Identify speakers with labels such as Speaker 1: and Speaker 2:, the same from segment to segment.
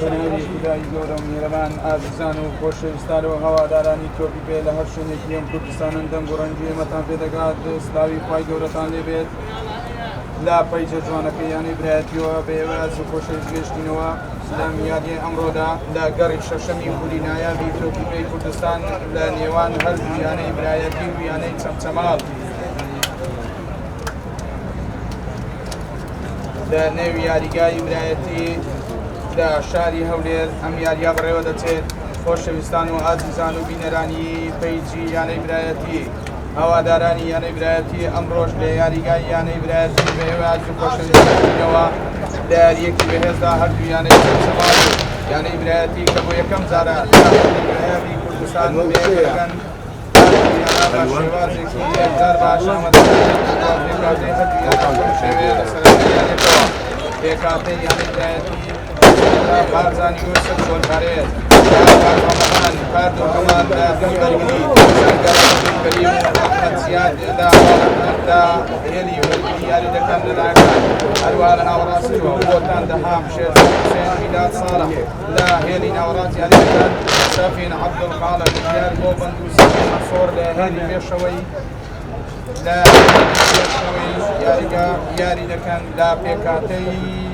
Speaker 1: بەناوی خودای گەورە و میهرەبان ئازیزان و خۆشەویستان و هەوادارانی تۆپی پێ لە هەر شوێنێکی ئەم کوردستانن دەنگ و ڕەنگی ئێمەتان پێدەگات سلاوی خوای گەورەتان لێبێت لا پەیجە جوانەکەی یانەی برایەتیەوە بە ئێوەز و خۆشەویست گەشتینەوە لە میادی ئەمڕۆدا لە گەڕی شەشەمی خولی نایابی تۆپی پێی کوردستان لە نێوان هەردوو یانەی برایەتی و یانەی چەمچەماڵ لە نێوی یاریگای برایەتی لە شاری هەولێر ئەم یاریە بڕێوە دەچێت خۆشەویستان و ئازیزان و بینەرانی پەیجی یانەی برایەتی هەوادارانی یانەی برایەتی ئەمڕۆژ لە یاریگای یانەی برایەتی بە ئێوەز و خۆشەویستانەوە لە یاریەکی بەهێزدا هەردوو یانەی چەمچەماڵ یانەی برایەتی کە بۆ یەکەم جارە برایەتی کوردستان بێکەن بە شێوازێکی یەکجار باش ئامادەکاتەی هەردوو یانەی شێوەیە لەسەرەتایانێتەوە پێکاتەی یانەی برایەتی بارزانی یوسف گۆلکارێت کارمان کاردۆکەمان لە دڵبەرگری کەریم و ئەحمەد زیاد لە هێلی وەرگری یاری دەکەن لەلایەکان هەروە لە ناوەڕاستیەوە بۆتان دەهام شێرزاد حوسێن میلاد ساڵح لە هێلی ناوەڕاستی یاری دەکەن سەفین عەبدولخالق دیار بۆ بەند و سەفین مەسۆر لە هێلی پێشەوەی لە پێشەوەی یاریگا یاری دەکەن لە پێکاتەی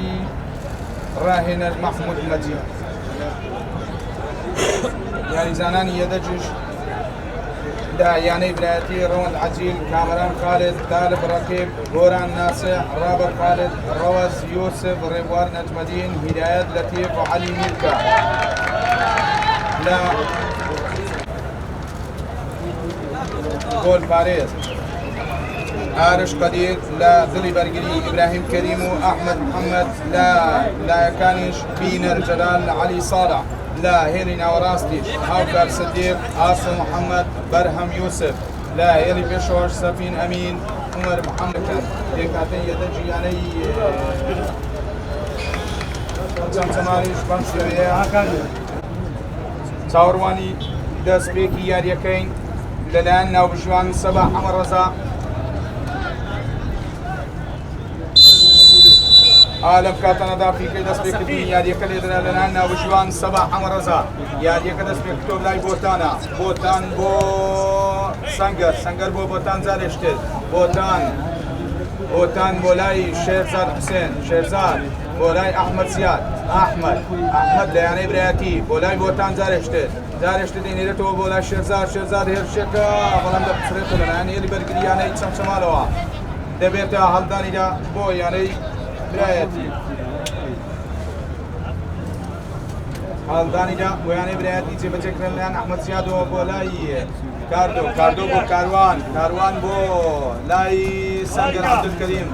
Speaker 1: راهێنەر محمود مەجید یاریزانانی یەدەجش لە یانەی برایەتی ڕەوەند عەجیل کامەران خالد طالب ڕەقیب گۆران ناسح ڕابر خالد ڕەوەز یوسف ڕێبوار نەجمەدین هیدایەت لەتیف و عەلی میرکە لە گۆل پارێز ئارش قەدیر لە دڵی بەرگری ئیبراهیم کەریم و ئەحمەد محەممەد لە لایەکانیش بینەر جەلال عەلی ساڵح لە هێلی ناوەڕاستیش هاوکار سەدیق ئاسم محەممەد بەرهەم یوسف لە هێلی پێشەوەش سەفین ئەمین عومەر محەممەدەکەن پێکاتەی یەدەجی یانەی چەمچەماڵیش بەم شێوەیە چاوەڕوانی دەستپێکی یاریەکەین لەلایەن ناوبژوان سەبا حەمە ڕەزا عالم کاتەنەدا فیکەی دەستپێکردنی یاریەکە لێدرا لەلایەن ناوبژوان سەبا حەمە ڕەزا یاریەکە دەستپێکردۆ لای بۆتانە بۆتان بۆ سەنگەر سەنگەر بۆ بۆتان جارێشتێت بۆتان بۆ لای شێرزاد حوسێن شێرزاد بۆ لای ئەحمەد زیاد ئەحمەد لە یانەی برایەتی بۆ لای بۆتان جارێشتێت دێنێرێتەوە بۆ لای شێرزاد هێرشێکە بەڵام دەپسرێتەوە لەلایەن هێلی بەرگری یانەی چەمچەماڵەوە دەبێتە هەڵدانیدا بۆ یانەی برایەتی هەڵدانیدا بۆ یانەی برایەتی جێبەجێکردن لەلایەن ئەحمەد زیادەوە بۆ لای کاردۆ بۆ کاروان بۆ لای سەنگەر عەبدولکەریم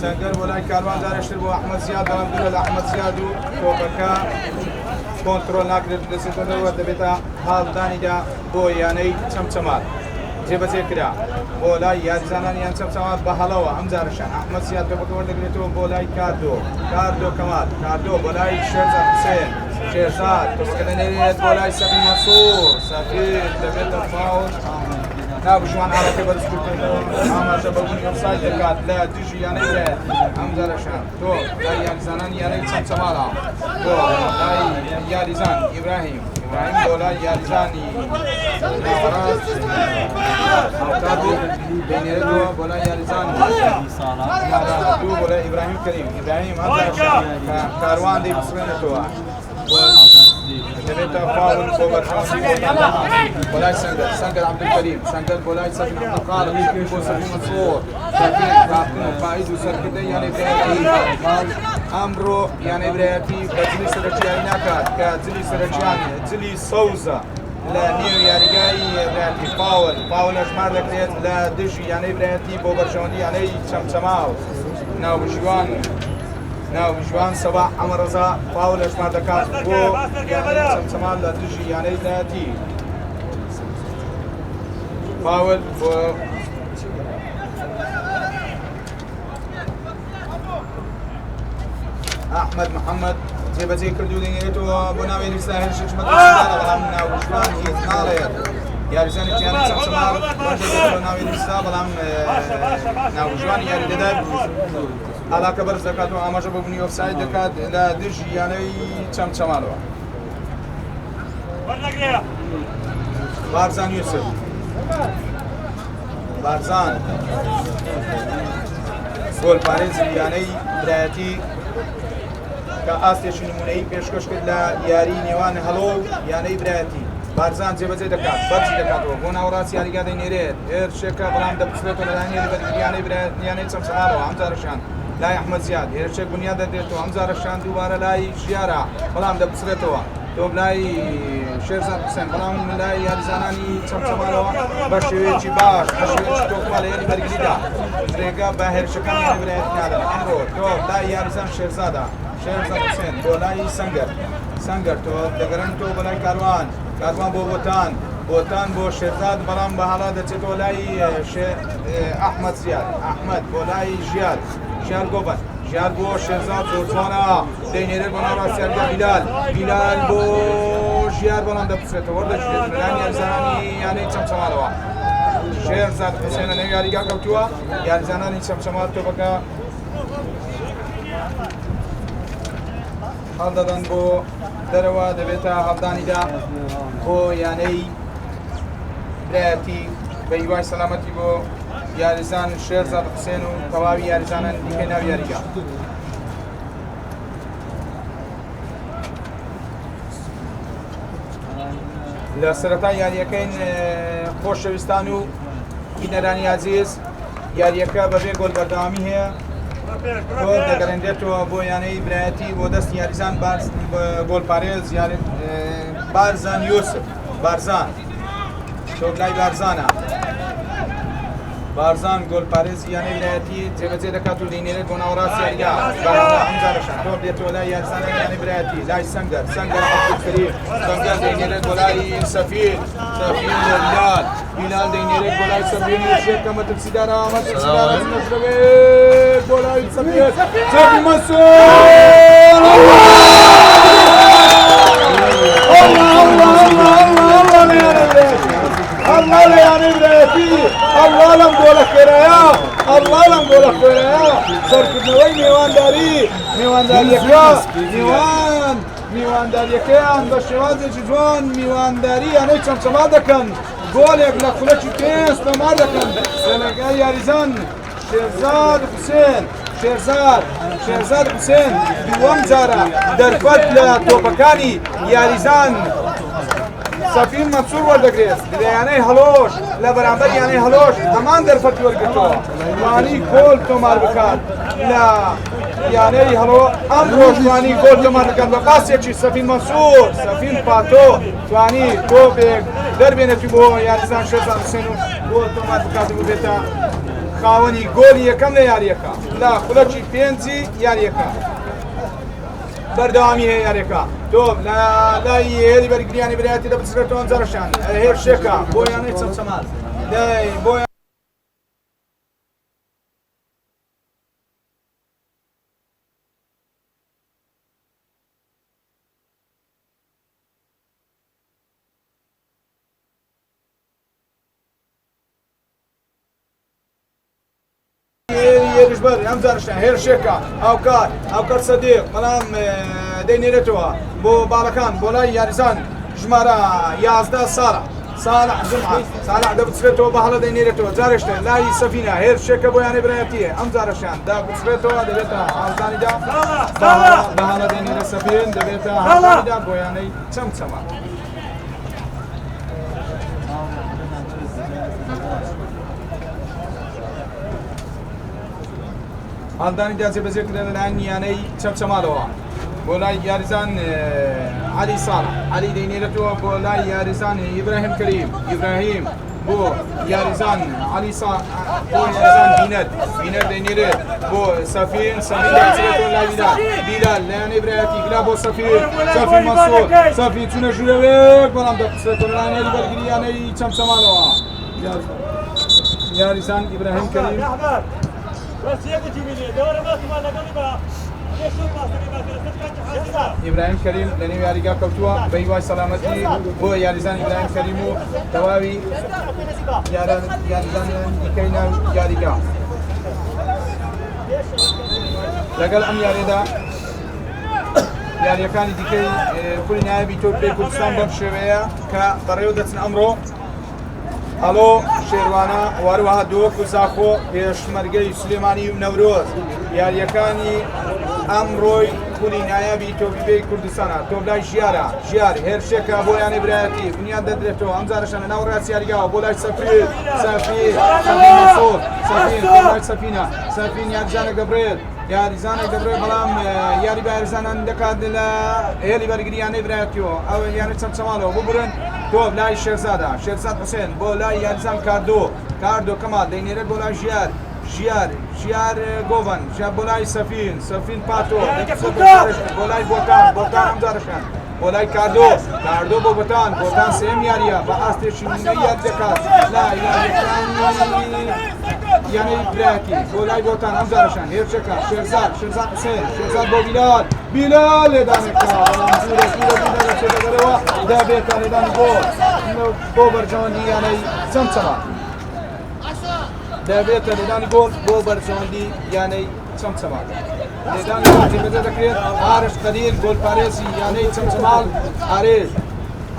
Speaker 1: سەنگەر بۆ لای کاروان دارێشتر بۆ ئەحمەد زیاد بەڵام دوورە لە ئەحمەد زیاد و تۆپەکە کۆنتڕۆل ناکرێت دەسێتەوە دەبێتە هەڵدانیدا بۆ یانەی چەمچەماڵ جێبەجێکرا بۆ لای یاریزانانی یان چەمچەماڵ بە هەڵەوە ئەم جارشان ئەحمەد زیاد تۆپەکە وەردەگرێتەوە بۆ لای کاردۆ کەمال کاردۆ بۆ لای شێرزاد حوسێن شێرزاد تۆپەکە دەنێرێت بۆ لای سەفین مەسوور سەفین دەبێتە فاول ناوبژوان ئاڵەکەی بەدەستکردنەوە ئاماژە بەبوونی ئۆفساید دەکات لە دژی یانەی برایەتی ئەم جارەشان تۆ لای یاریزانانی یانەی چەمچەماڵە تۆ لای یاریزان ئیبراهیم بۆ لای یاریزانی ناوەڕاست هاوکار بوو دەنێرێتەوە بۆ لای یاریزانی دوو بۆ لای ئیبراهیم کەریم ئیبراهیم ئەم جارەشان کاروان دەیبسڕێنێتەوە دەبێتە فاول بۆ بەرهەمی بۆ لای سەنگەر عەبدولکەریم سەنگەر بۆ لای سەفین عەبدولخالق بۆ سەفین مەسعود کاپتن و قائد و سەرکردەی یانەی برایەتی ئەمڕۆ یانەی برایەتی بە جلی سەرەکیایی ناکات کە جلی سەرەکیان جلی سەوزە لە نێو یاریگای برایەتی فاول هەژمار دەکرێت لە دژی یانەی برایەتی بۆ بەرژەوەندی یانەی چەمچەماڵ ناوبژوان سەبا حەمە ڕەزا فاول هەژمار دەکات بۆ یانەی چەمچەماڵ لە دژی یانەی برایەتی فاول بۆ ئەحمەد محەممەد جێبەجێ کردو دێنێتەوە بۆ ناوێنی ساهێر شەشمەد بەڵام ناوبژوان هیچ ناڵێت یاریزانی جیانی چەمچەماڵ بەشێکە ناوی لیستا بەڵام ناوژوانی یاری دەدات علاقە بەرز دەکات و ئاماژە بە بوونی ئۆفساید دەکات لە دژی یانەی چەمچەماڵەوە. بارزان یوسف بارزان گۆڵپارێزی یانەی برایەتی کە ئاستێکی نمونەیی پێشکەش کرد لە یاری نێوان هەڵۆ و یانەی برایەتی. بارزان جێبەجێ دەکات بەرزی دەکاتەوە بۆ ناوەڕاستی یاریگا دەینێرێت هێرشێکە بەڵام دەبچێتەوە لە لایەنی بەرگریانەی برایەتیانەی چەمچەماڵەوە ئەم جارەشان لای ئەحمەد زیاد هێرشێک بنیاد دەدرێتەوە ئەم جارەشان دووبارە لای ژیارە بەڵام دەبچێتەوە تۆ لای شێرزاد حوسێن بەڵام لای یاریزانانی چەمچەماڵەوە بە شێوەیەکی باش بە شێوەیەکی تۆکما لە یاری بەرگریدا ڕێگا بە هێرشەکانی یاری برایەتی نادەن. ئەمڕۆ تۆ لای یاریزان شێرزادە شێرزاد حوسێن بۆ لای سەنگەر تۆ دەگەڕن تۆ بە لای کاروان بۆ بۆتان بۆ شێرزاد بەڵام بە هەڵا دەچێتەوە لای ئەحمەد زیاد ئەحمەد بۆ لای ژیار گۆبەن ژیار بۆ شێرزاد زۆر جوانە دەینێرێت بە ناوڕاستی یاریگا بیلال بۆ ژیار بەڵام دەپسرێتەوە وەردەچێت لەلایەن یاریزانانی یانەی چەمچەماڵەوە. شێرزاد حوسێن لە نێو یاریگا کەوتووە یاریزانانی چەمچەماڵ تۆپەکە هەڵدەدەن بۆ دەرەوە دەبێتە هەڵدانیدا بۆ یانەی برایەتی بە هیوای سەلامەتی بۆ یاریزان شێرزاد حوسێن و تەواوی یاریزانان دیکەی ناو یاریگا. لە سەرەتا یاریەکەین خۆشەویستان و بینەرانی عەزیز یاریەکە بەبێ گۆل بەردەوامی هەیە گۆل دەگەڕێنرێتەوە بۆ یانەی برایەتی بۆ دەست یاریزان گۆڵپارێز بارزان یوسف بارزان تۆ لای بارزان گۆڵپارێزی یانەی برایەتی جێبەجێ دەکات و دەینێرێت بۆ ناوەڕاستی یاریگا ئەم جارەشان تۆ دێتەوە لای یاریزانانی یانەی برایەتی لای سەنگەر عەبدولکەریم سەنگەر دەینێرێت بۆ لای سەفیر بیلال دەینێرێت بۆ لای سەفیر نوێژێت کە مەترسیدارە نەشرەوێت بۆ لای سەفیر مەسوود الله لە یانەی برایەتی الله لەم گۆڵە خێرایە سەرکردنەوەی میوانداریەکەیان بە شێوازێکی جوان میوانداری یانەی چەمچەما دەکەن گۆڵێک لە خولەکی پێنج تۆمار دەکەن لەلایەن یاریزان شێرزاد حوسێن دووەم جارە دەرفەت لە تۆپەکانی یاریزان سەفیر مەنسوور وەردەگرێت لە یانەی هەڵۆش لە بەرامبەر یانەی هەڵۆش هەمان دەرفەتی وەرگرتەوە توانی گۆڵ تۆمار بکات لە یانەی هەڵۆ ئەم ڕۆژوانی گۆڵ تۆمار دەکات بە پاسێکی سەفیر مەنسوور سەفیر پاتۆ توانی تۆپێک دەربێنێتی بۆ یاریزان شێرزاد حوسێن و گۆڵ تۆمار بکات و بێتە خاوەنی گۆڵی یەکەم لە یاریەکە لە خولەکی پێنجی یاریەکە. بەردەوامی هەیە یاریەکە تۆ لای هێری بەرگریانی برایەتی دەبچێتەوە جارەشان هێرشێکە بۆ یانەی چەمچەماڵ بۆ هێریشبەر ئەم جارەشان هێرشێکە ئاوکار سەدیق بەڵام دەینێرێتەوە بۆ باڵەکان بۆ لای یاریزان ژمارە 11 ساڵح جمعە دەبچێتەوە بە هەڵە دەینێرێتەوە جارێشتە لای سەفینە هێرشێکە بۆ یانەی برایەتیە ئەم جارەشان دەبچێتەوە دەبێتە هەڵدانیدا بە هەڵە دەینێرێت سەفین دەبێتە هەڵدانیدا بۆ یانەی چەمچەما. هەڵدانیدا جێبەجێکرا لەلایەن یانەی چەمچەماڵەوە بۆ لای یاریزان عەلی ساڵح عەلی دەینێرێتەوە بۆ لای یاریزان ئیبراهیم کەریم بۆ یاریزان عەلی ساڵح بۆ یاریزان بینەر دەینێرێت بۆ سەفین دەچێتەوە لای بیلال لە یانەی برایەتی گلا بۆ سەفیر مەنسوور سەفیر چوونە ژوورەوێک بەڵام دەپسێتەوە لەلایەن یاری بەرگری یانەی چەمچەماڵەوە یاریزان ئیبراهیم کەریم ئیبراهیم کەریم لە نێو یاریگا کەوتووە بە هیوای سەلامەتی بۆ یاریزان ئیبراهیم کەریم و تەواوی یاریزانیان دیکەی ناو یاریگا لەگەڵ ئەم یاریدا یاریەکانی دیکەی کولی نایەبی تۆپی کوردستان بەم شێوەیە کە بەڕێوە دەچن ئەمڕۆ ئەڵۆ شێروانە واروەها دۆک و زاخۆ پێشمەرگەی سلێمانی و نەورۆز یاریەکانی ئەمڕۆی کولی نایەبی تۆپی کوردستانە تۆپلای ژیارە ژیار هێرشێکە بۆ یانی برایەتی بنیاد دەدرێتەوە ئەم جارەشانە ناو ڕاستی یاریگاوە بۆ لای سەفیر سەفینە سەفین یاریزانێک دەبرێت یاریزانێک دەبرێت بەڵام یاری بە یاریزانان دەکات لە هێلی بەرگریانەی برایەتیەوە ئەو یانە چەند چەماڵەوە ببرن تۆ لای شێرزادە شێرزاد حوسێن بۆ لای یاریزان کاردۆ کەمال دەینێرێت بۆ لای ژیار گۆڤەن ژیار بۆ لای سەفین پاتۆ بۆ لای بۆتان ئەم جارەشان بۆ لای کاردۆ بۆ بۆتان سێم یاریە بە ئاستێکی نینەی یاد دەکات لای یاریەکانی یعنی برایەتی بۆ لای بۆتان ئەم جارەشان هێرشەکە شێرزاد حوسێن شێرزاد بۆ بیلال لێدانێکە بەڵام زورە دەچێتەوە دەبێتە لێدانی بۆ بەرژەوەندی یانەی چەند چەمان دەبێتە لێدانی گۆڵ بۆ بەرژەوەندی یانەی چەند چەمان لێدانی جێبەجێ دەکرێت ئارش قەدیر گۆڵپارێزی یانەی چەند چەماڵ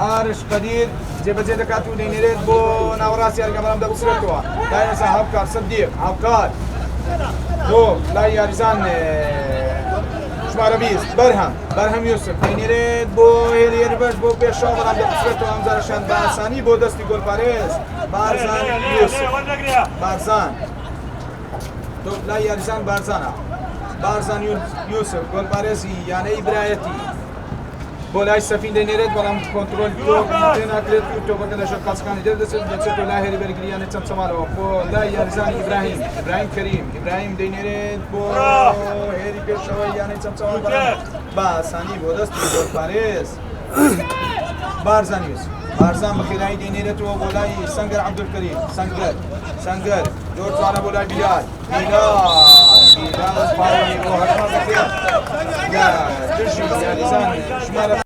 Speaker 1: ئارش قەدیر جێبەجێ دەکات و دەینێرێت بۆ ناوەڕاستی یاریگا بەڵام دەبوسرێتەوە لای ئێستا هەڵبکار سەدیق هەڵبکار تۆ لای یاریزان ژمارە 20 بەرهەم یوسف دەینێرێت بۆ هێلێر بەش بۆ پێشەوە بەڵام دەبوسرێتەوە ئەم جارەشان بە ئاسانی بۆ دەستی گۆڵپارێز بارزان تۆ لای یاریزان بارزان یوسف گۆڵپارێزی یانەی برایەتی بۆ لای سەفین دەینێرێت بەڵام کۆنترۆل ناکرێت و تۆپەکە لە ژێر قاچەکانی دەردەچێت دەچێتەوە لای هێلی بەرگریانە چەند چەماڵەوە بۆ لای یاریزانی ئیبراهیم کەریم دەینێرێت بۆ هێری پێشەوەی یانەی چەند چەماڵ بە ئاسانی بۆ دەستی گۆڵپارێز بارزان بە خێرایی دەینێرێتەوە بۆ لای سەنگەر عەبدولکەریم سەنگەر زۆر جوانە بۆ لای بیلال پاڵی بۆ هەژمار دەکرێت لە دژی یاریزان ژمارە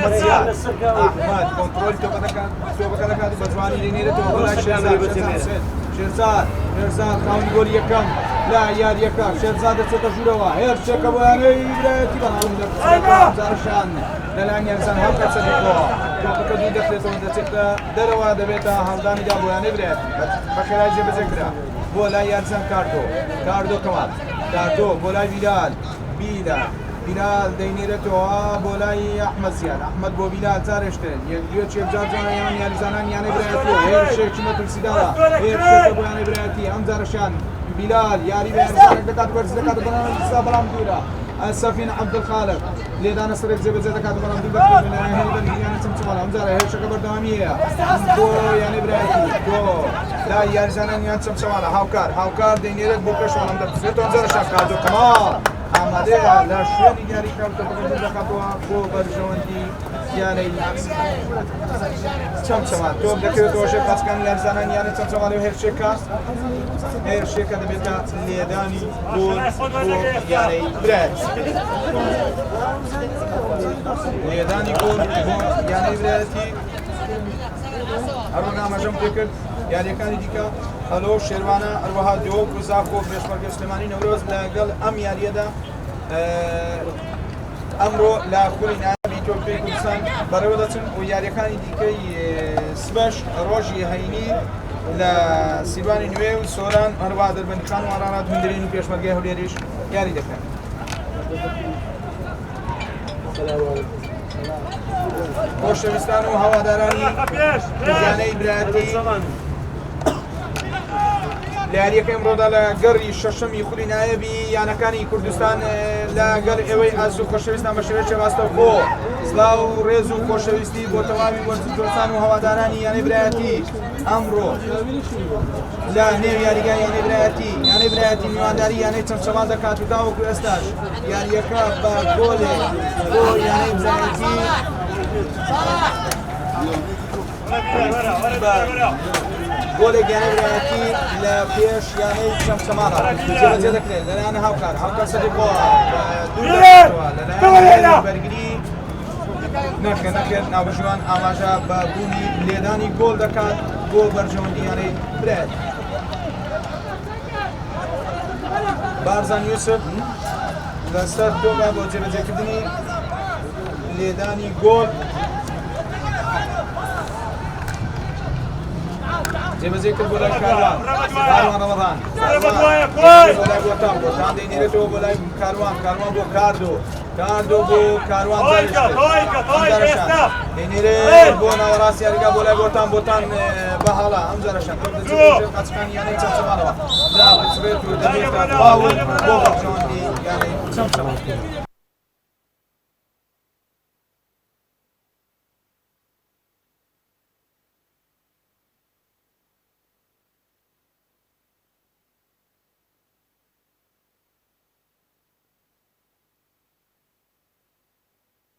Speaker 1: ئەحمەد کۆنترۆلی تۆپەکە دەکات و بە جوانی دەینێرێتەوە بۆ لای شێرزاد خاوەنی گۆڵی یەکەم لا یاریەکە شێرزاد دەچێتە ژوورەوە هێرشێکە بۆ یانەی برایەتی بەڵام جارشان لەلایەن یاریزان هەڵکات سەدیقەوە تۆپەکە دوو دەخرێتەوە دەچێتە دەرەوە دەبێتە هەڵدانیدا بۆ یانەی برایەتی بە خێرای جێبەجێ کرا بۆ لای یاریزان کاردۆ کەمال بۆ لای بیلال دەینێرێتەوە بۆ لای ئەحمەد بۆ بیلال جارێشتن یەکێک جار جوانە یان یاریزانان یانەی برایەتیەوە هێرشێکی مەترسیدارە هێرشێکە بۆ یانەی برایەتی ئەم جارەشان بیلال یاری بە یاریزانێک دەکات بەرز دەکات بەڵام دوورە سەفین عەبدولخالق لێدانە سەرێک جێبەجێ دەکات بەڵام دوو بەرگریانە چەمچەماڵە ئەم جارە هێرشەکە بەردەوامیەیە بۆ یانەی برایەتی تۆ لای یاریزانان یان چەمچەماڵە هاوکار دەینێرێت بۆ پێش بەڵام دەبوسرێتەوە ئەم جارەشان کاردۆ کەمال ئامادەیە لە شوێنی یاری کارتەکە دەکاتەوە بۆ بەرژەوەندی یانەی چەمچەمان تۆ دەکەوێتەوە ژێر قاچەکانی یاریزانان یانە چەمچەماڵی و هێرشێکە دەبێتە لێدانی گۆڵ بۆ یانەی برایەتی لێدانی گۆڵ بۆ یانەی برایەتی هەروەها ئاماژەم پێ کرد یاریەکانی دیکە هەلۆ شێروانە هەروەها دۆک و زاخۆ پێشمەرگە سلێمانی نەورۆز لەگەڵ ئەم یاریەدا ئەمڕۆ لە کولی نایەبی تۆپی کوردستان بەڕێوە دەچن و یاریەکانی دیکەی سبەش ڕۆژی هەینی لە سیروانی نوێ و سۆران هەروەها دەربەندیخان و ئارانات هوندرین و پێشمەرگەی هەولێریش یاری دەکەن خۆشەویستان و هەوادارانی یانەی برایەتی لە یاریەکەی ئەمڕۆدا لە گەڕی شەشەمی خولی نایەبی یانەکانی کوردستان لەگەڵ ئێوەی ئازوو خۆشەویستان بە شێوەیەکی ڕاستەوخۆ سڵاو و ڕێز و خۆشەویستی بۆ تەواوی وەرزشدۆستان و هەوادارانی یانەی برایەتی ئەمڕۆ لە نێو یاریگای یانەی برایەتی میوانداری یانەی چەمچەمان دەکات و تاوەکو ئێستاش یاریەکە بە گۆلێک بۆ یانەی برایەتی گۆلێک یانەی برایەتی لە پێش یانەی چەمچەمانە جێبەجێ دەکرێت لەلایەن هاوکار سەدی بۆ لەلایەن بەرگری نەکرێت ناوبەژوان ئاماژە بە بوونی لێدانی گۆڵ دەکات بۆ بەرژەوەندی یانەی برایەتی بارزان یوسف لەسەر تۆبە بۆ جێبەجێکردنی لێدانی گۆڵ جێبەجێ کرد بۆ لای کاروان ڕەمەضان بۆ لای بۆتان دەینێرێتەوە بۆ لای کاروان بۆ کاردۆ بۆ کاروان زارشان دەینێرێت بۆ ناوەڕاستی یاریگا بۆ لای بۆتان بەهاڵا ئەم زارشان قەچەکانی یانەی چەمچەمانەوە لا بچڕێت و دەبێتە فاول بۆ بەرژەوەندی یانەی چەمچەمان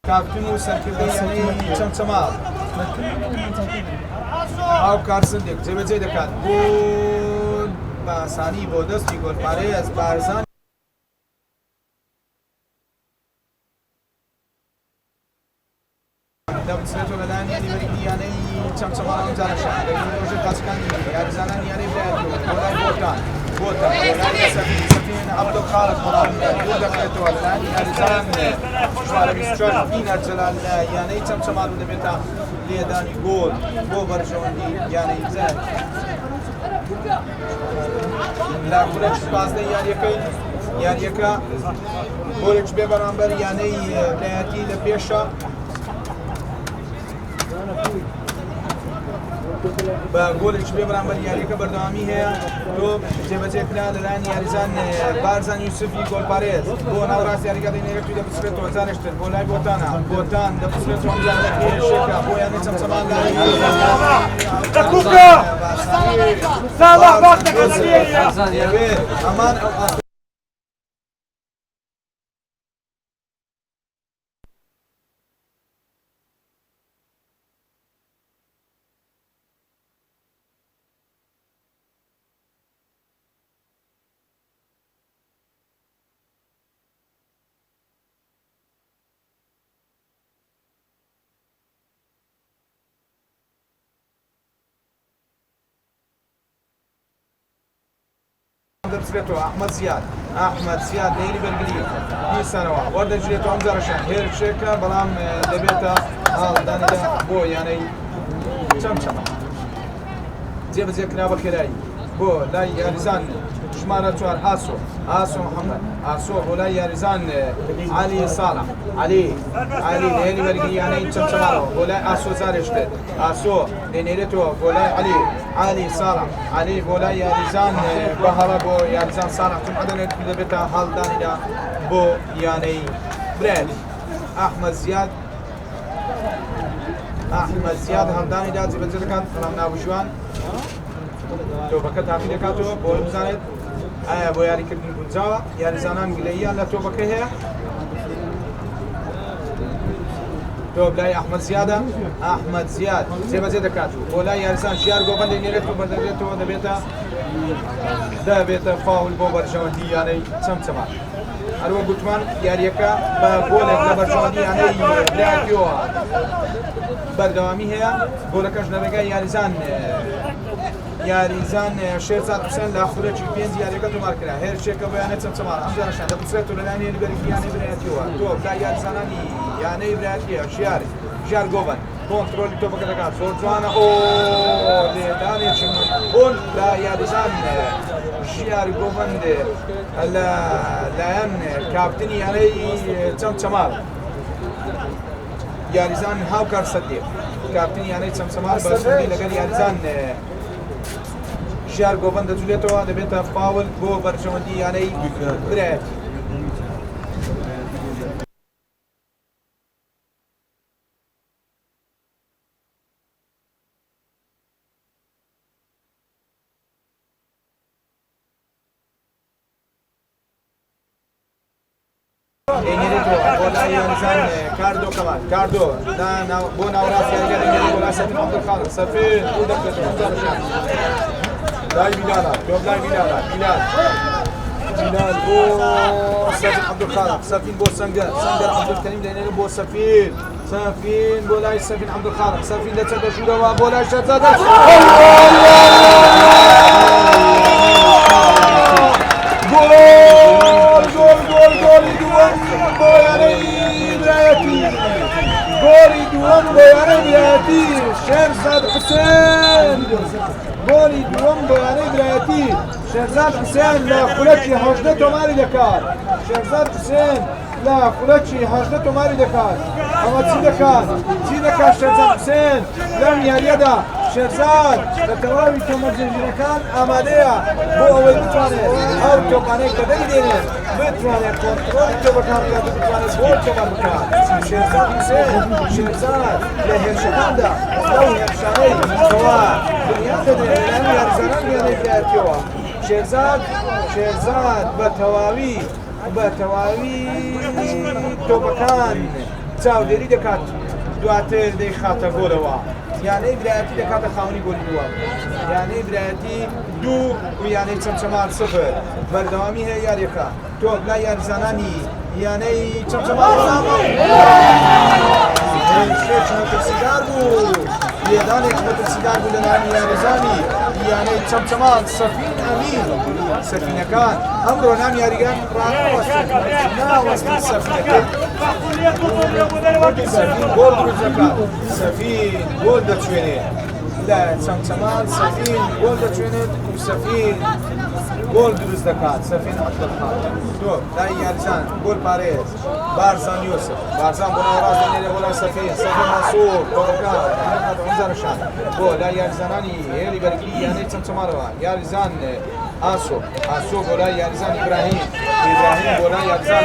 Speaker 1: کاپتن و سەرکردەی یانەی چەمچەمان هاوکار سندێک جێبەجێ دەکات بۆ باسانی بۆ دەستی گۆلپارێز بارزان دەبچێتەوە لەلایەن یاریبەری یانەی چەمچەمان ئەم جارەشان دەبێت قاچەکانی یاریزانانی یانەی برایەتەوە بۆ لای بۆتان بۆ لای سەفین عەبدولخالق دوور دەکرێتەوە لەلایەن یاریزان شمارە 24 بینە جەلال لە یانەی چەمچەمان و دەبێتە لێدانی گۆڵ بۆ بەرژەوەندی یانەی برایەتی لە گولەک پازدەی یاریەکە گۆلێک بێ بەرامبەر یانەی برایەتی لە پێشە بە گۆلێک بێ بەرامبەر یاریەکە بەردەوامی هەیە تۆ جێبەجێکرا لەلایەن یاریزان بارزان یوسفی گۆلپارێز بۆ ناوەڕاستی یاریگا دەینێرێت و دەبچێتەوە جارێکتر بۆ لای بۆتان دەبچێتەوە ئەم جارە پێشێکە بۆ یانەی چەمچەمان ئەمان دەبچێتەوە ئەحمەد زیاد لێری بەرگری دیسانەوە وەردەگرێتەوە ئەم جارەشان هێرشێکە بەڵام دەبێتە هەڵدانیدا بۆ یانەی چەمچەمان جێبەجێکرا بە خێرایی بۆ لای یاریزان ژمارە 4 ئاسۆ محەممەد ئاسۆ بۆ لای یاریزان علی ساڵح علی لێری بەرگری یانەی چەمچەمانەوە بۆ لای ئاسۆ زارێشتێت ئاسۆ دێنێرێتەوە بۆ لای علی ساڵح علی بۆ لای یاریزان بە هەڵە بۆ یاریزان ساڵح چون عەدەنێت دەبێتە هەڵدانیدا بۆ یانەی برایەتی ئەحمەد زیاد هەڵدانیدا جێبەجێ دەکات بەڵام ناوژوان تۆپەکە تاقی دەکاتەوە بۆ بزانێت ئایا بۆ یاریکردن گونجاوە یاریزانان گلەییان لە تۆپەکە هەیە تۆ لای ئەحمەد زیاد جێبەجێ دەکات بۆ لای یاریزان ژیار گۆڤەن دەینێرێت و بەردەبێتەوە دەبێتە فاول بۆ بەرژەوەندی یانەی چەمچەمان هەروە گوتمان یاریەکە بە گۆلێک لە بەرژەوەندی یانەی برایەتیەوە بەردەوامی هەیە گۆلەکەش لە ڕێگای یاریزان شێرزاد حوسێن لە خولەکی پێنج یاریەکە تۆمار کرا هێرشێکە بۆ یانەی چەمچەمان ئەم جارەشان دەبچێت و لەلایەن یاریبەری یانەی برایەتیەوە تۆ لای یاریزانانی یانەی برایەتیە ژیار گۆڤەن کۆنتڕۆلی تۆپەکە دەکات زۆر جوانە لێدانێکی بۆن لە یاریزان ژیار گۆڤەن لایەن کاپتنی یانەی چەمچەمان یاریزان هاوکار سەدێ کاپتنی یانەی چەمچەمان بەسوودی لەگەڵ یاریزان ژیار گۆڤەن دەجولێتەوە دەبێتە فاول بۆ بەرژەوەندی یانەی برایەتی. كاردو كمان كاردو ده بونا وراس يرجع يرجع ولا سفين عبد الخالق سفين ودك لاي بلال جوب لاي بلال بو سفين عبد الخالق سفين بو سنجر عبد الكريم لأنه بو سفين بو لاي سفين عبد الخالق سفين لا تدشوا بو لاي شتات گولی دوم بایانه برایتی شهرزاد حسین گولی دوم بایانه برایتی شهرزاد حسین لخولکی 18 تومانی دکار شهرزاد حسین لخولکی 18 تومانی دکار اما چی دکار شهرزاد حسین لم یاریدا شهرزاد لتواوی تمرجنجرکان آماده‌یا بو اوی بتوانه او تومانه کدی دینه بتوانه کنترل تو بکن یا بتوانه بول تو بکن شهرزاد حسین شهرزاد لهرشان دا او هرشانی توا دنیا ده لام یارزان میانه بیاتیوا شهرزاد بتواوی تو بکن چاودری دکات دواتر دی خاطر گولوا یعنی برایتی دکات خاونی گولی بوا یعنی برایتی دو و یعنی چمچمار صفر بردوامی هی یاریکا تو بلا یارزانانی یعنی چمچمار ترسیدار بود یدان ترسیدار بود لنامی یارزانی یعنی چمچمار سفین امین سفینه کان امرو نام یاریگان راه واسطه سفینه سفین گول دروز دکات سفین گول دچوینه لا چمچمان سفین گول دچوینه سفین گول دروز دکات سفین عبد الخالق تو لا یارزان گول پاریز بارزان یوسف بارزان بنا راز دنیل گول سفین منصور توکا عمزرشان گول لا یارزانانی هلی برگی یعنی چمچمان یارزان آسو گولا یارزان ابراهیم گولا یارزان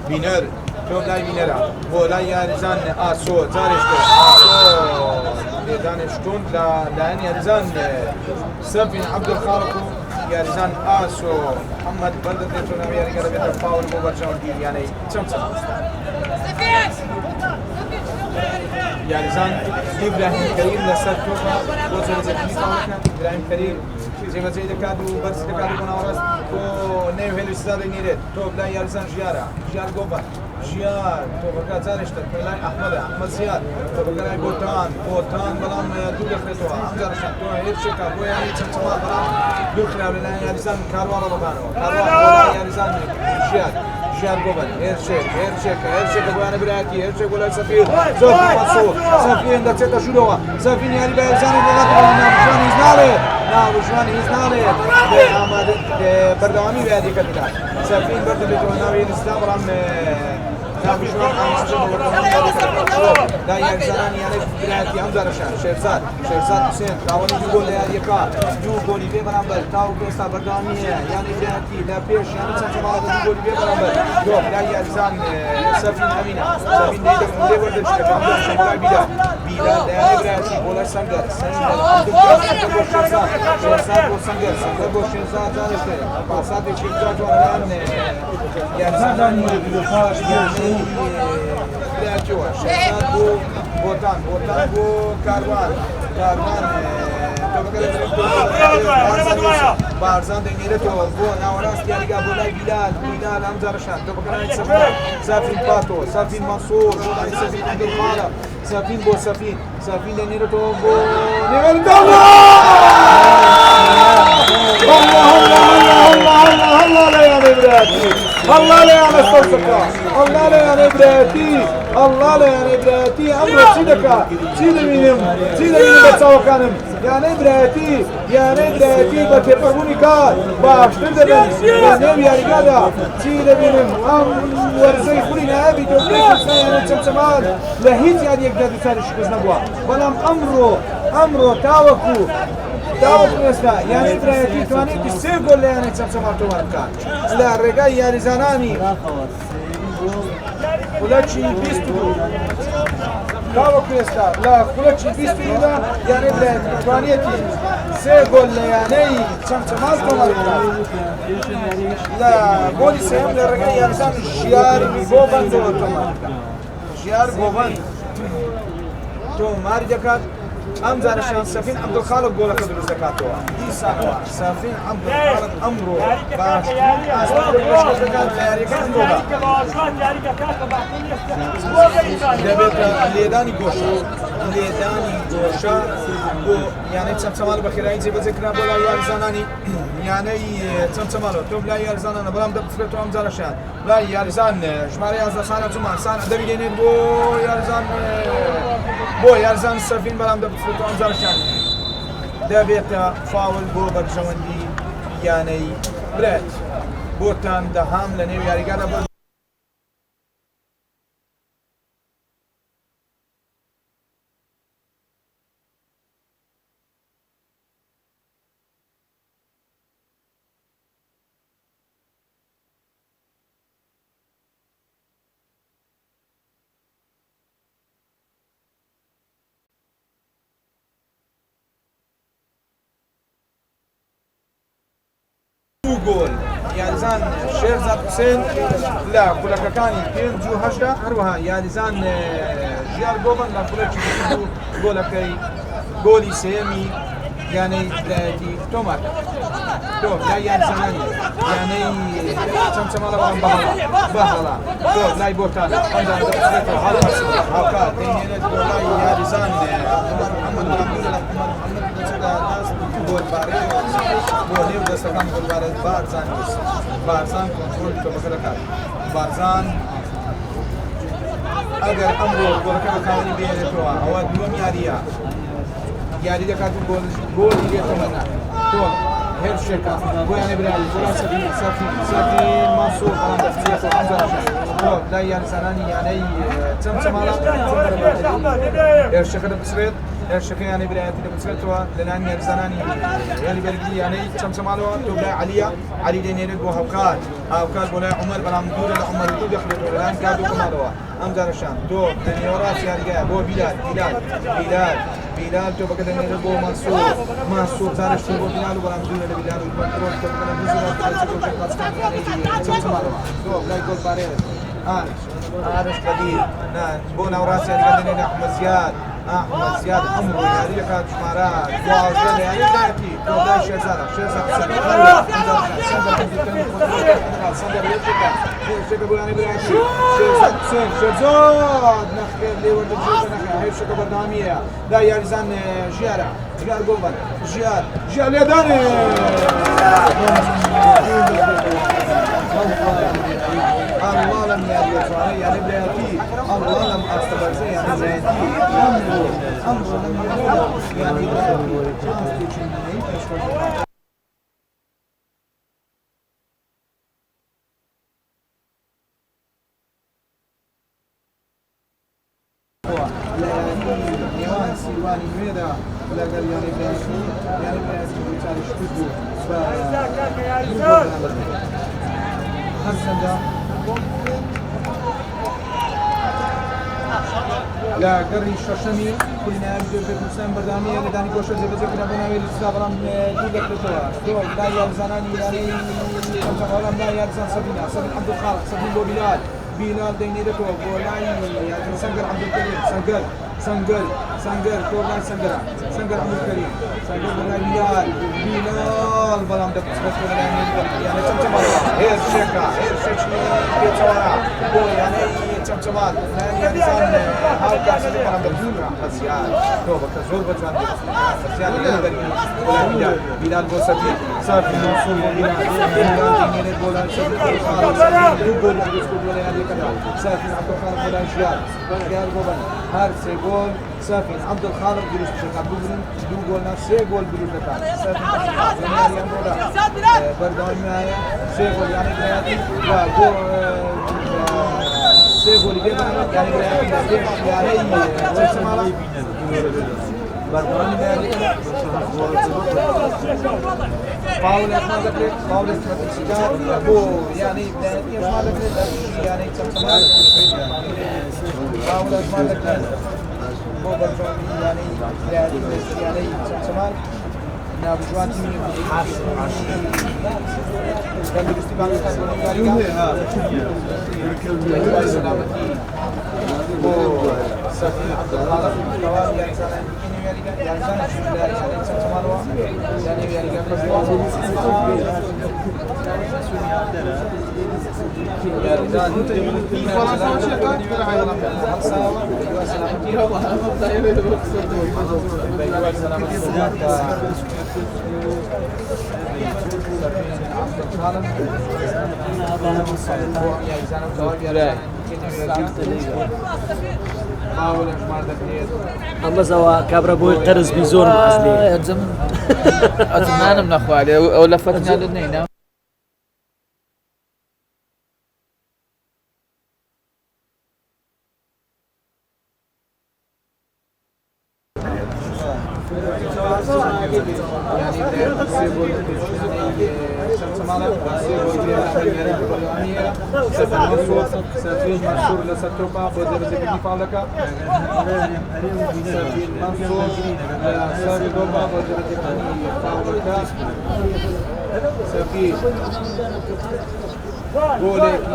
Speaker 1: بینر تو لای بینرا گولا یارزان آسو زارشته دانشتون لان یارزان سفین عبد الخالق یارزان آسو محمد بلد تون یاری کرده به فاول مباشرت یعنی چمچم یارزان ابراهیم کریم لسر توفا وزیر زمینی کامل ابراهیم کریم زیبا زیده کادو برس کادو مناورس تو نهیل استاد نیرد تو بلا یارزان جیار گوبا جیار تو بقى زارش تلای احمد زیاد تو بقى بوتان بلام دو دخلتوا زارش تو هیچ شکا بو یعنی چمچما بلام دو خلاف لنا یارزان کاروان یارزان جیار گوبا هرچه بویان برایتی هرچه گلای سفیر زوفی منصور سفیر دچتا شروع سفیر یاری به یارزانی ناوشوان ایزناله به آماده بردوامی بیادی کردن سفین برده به جواناوی الاسلام رام ناوشوان آماده بردوامی بیادی کردن لا یارزانان یعنی برایتی همزارشان شهرزاد حسین راوانی دو گل یاری کار دو گلی به برانبر تاو بیستا بردوامی یعنی برایتی لا پیش یعنی چند دو گلی به برانبر دو لا یارزان سفین امینه سفین دیده مونده برده شده کامل شمالای بیلال یعنی برایتی بولا سنگر شهرزاد و سنگر با شهرزاد زارشته پاسات شهرزاد و یعنی برایتیوه شهرزاد و بوتان و کاروان بارزان دنیره تو بو ناوراست یاریگا بولای بیلال همزارشان تو بکنید سفین پاتو سفین منصور سفین عبدالخالق سفین بو سفین دنیره تو بو نیمه دولو الله لا يا نبراتي الله لا يا مستوسكا الله لا يا نبراتي الله لا يا نبراتي أمر سيدكا سيدمينم بتساوكانم يا نبراتي بتفهموني كار باشتر دبن بنيم يا رجالا سيدمينم ورزي خلينا أبي توقيت سيانا تمسمان لهيت يعني يقدر يسارش كزنبوا بلام أمره تاوكو داوت ئێستا یانی برایەتی توانێتی سێ گۆل لە یانەی چەمچەما تۆمار بکات لە ڕێگای یاریزانانی خولەکی 22 داوت ئێستا لە خولەکی 22دا یانەی برایەتی توانێتی سێ گۆل لە یانەی چەمچەما تۆمار بکات لە گۆلی سێم لە ڕێگای یاریزان ژیار گۆڤەند تۆمار بکات ژیار گۆڤەند تۆماری دەکات ئەم جارەشان سەفین عەبدولخالق گۆڵەکە دروست دەکاتەوە دیسانەوە سەفین عەبدولخالق ئەمڕۆ باشترین ئاستی دەکات لە یاریەکان تۆدا دەبێتە لێدانی گۆشە بۆ یانەی چەمچەماڵ بەخێرایی جێبەجێکرا بۆ لای یاریزانانی یانەی چەمچەماڵەوە تۆ لای یاریزانانە بەڵام دەبچێتەوە ئەم جارەشان لای یاریزان ژمارە 11 سانە جومان سان دەبینێت بۆ یاریزان سەفین بەڵام دەبچێتەوە ئەم جارەشان دەبێتە فاول بۆ بەرژەوەندی یانەی برێت بۆتان دەهام لە نێو یاریگادا بۆ گۆل یاریزان شێرزاد حوسێن لە خولەکەکانی 5-8 هەروەها یاریزان ژیار گۆڤەند لە خولەکی 22 گۆلەکەی گۆلی سێمی یانەی برایەتی تۆمار تۆ لای یاریزانانی یانەی چەمچەماڵە بەڵام بەهەڵا تۆ لای بۆتان ئەمجار دەبچێتەوە هاوکات دەیهێنێت بۆ لای یاریزان محەممەد بەڵامدوو لە محەممەد دەچێتە دەست گۆلبارەی بۆ نێو دەستەکان گۆلبارە بارزان کۆنتڕۆلی تۆپەکە دەکات بارزان ئەگەر ئەمڕۆ گۆڵەکە بەکاوەنی بێنێتەوە ئەوە دووەم یاری دەکات و گۆڵی بێتەوە تۆ هێر شێکە بۆ یانەی برایەتی بۆ لای سەفین مانسوور بەڵام دەچێتەوە ئەم جارەشان تۆ لای یاریزانانی یانەی چەمچەماڵە هێرشەکە دەبچرێت هێرشەکە یانەی برایەتی دەبچرێتەوە لەلایەن یاریزانانی یانی بەرگی یانەی چەمچەماڵەوە تۆ لای عەلی دەینێرێت بۆ هاوکات بۆ لای عومەر بەڵام دوورە لە عومەر دوو دەخرێتەوە لەلایەن کادو کەمالەوە ئەم جارەشان تۆ لە نێوەڕاست یاریگایە بۆ بیلال تۆ بەکە دەنێرێت بۆ مانسوور جارش تۆ بۆ بیلال و بەڵام دوورە لە بیلال و کۆنتڕۆل تۆ بکەنە بزرات چەمچەماڵەوە تۆ لای گۆلبارێت ئارش بەدیر بۆ ناوڕاستی یاریگا دەنێرێت ئەحمەد زیاد ئەمڕۆ یاری دەکات ژمارە 12 لە یاری برایەتی تۆ لای شێرزادە هێرشەکە بۆ یانی برایەتی شێرزاد نەخێت لێوەردەچێتە نەخێت هێرشەکە بەردەوامیەیە لای یاریزان ژیار گۆڤەند ژیار لێدانێ الله لم يرجعنا يعني بلاتي الله لم أستبرزه يعني بلاتي أمر لم يعني نيوان سيواني ميدا لقى يعني بلاتي بتاع شتوتو لا قري الشاشمي كلنا نبدأ بكل بردامية لداني كوشة زي بزيكنا بناوي الاستغرام جودة لتوا لا يرزاناني يعني لا يرزان سفين عبدالخالق سفين بو بلال دينيرتو بولاي يعني سنجر عبد الكريم سنجر كولاي سنجر عبد الكريم سنجر بولاي بلال بلام دبس بس بولاي يعني چمچمال هير شيكا بيتوارا بو يعني چمچمال يعني سان هاو كاسي بلام دبزول خسيان تو بكزول بجوان خسيان بلال بو سفين منصور بلال دينيرت بولاي سفين سافين عبدالخالق ولا ژیار گۆڤەند هەر سێ گۆل سافین عەبدولخالق دروست دەکات دوو گۆڵ سێ گۆل دروست دەکات سافین زەمانیان بۆدا بەردەوامی هەیە سێ گۆل یانی برایەتی بۆ سێ گۆلی بێ یانی برایەتی یانەی چەمچەماڵە فاول احمد دكري فاول استراتيجي بو يعني احمد دكري يعني تمام فاول احمد دكري بو برجومي يعني تمام نابجوان تيمي كان بالاستقبال سفين عبد الخالق الكواري يعني سنة يعني سنة يعني سنة مروة يعني يعني
Speaker 2: اما زوا كابرا بوي قرز بيزون اصلي
Speaker 3: زمان من اخوالي ولفتنا للنينا
Speaker 1: سفين منصور لستوبا بوزر زبني فاولك سفين منصور لساريدوبا بوزر زبني فاولك سفين گولێکی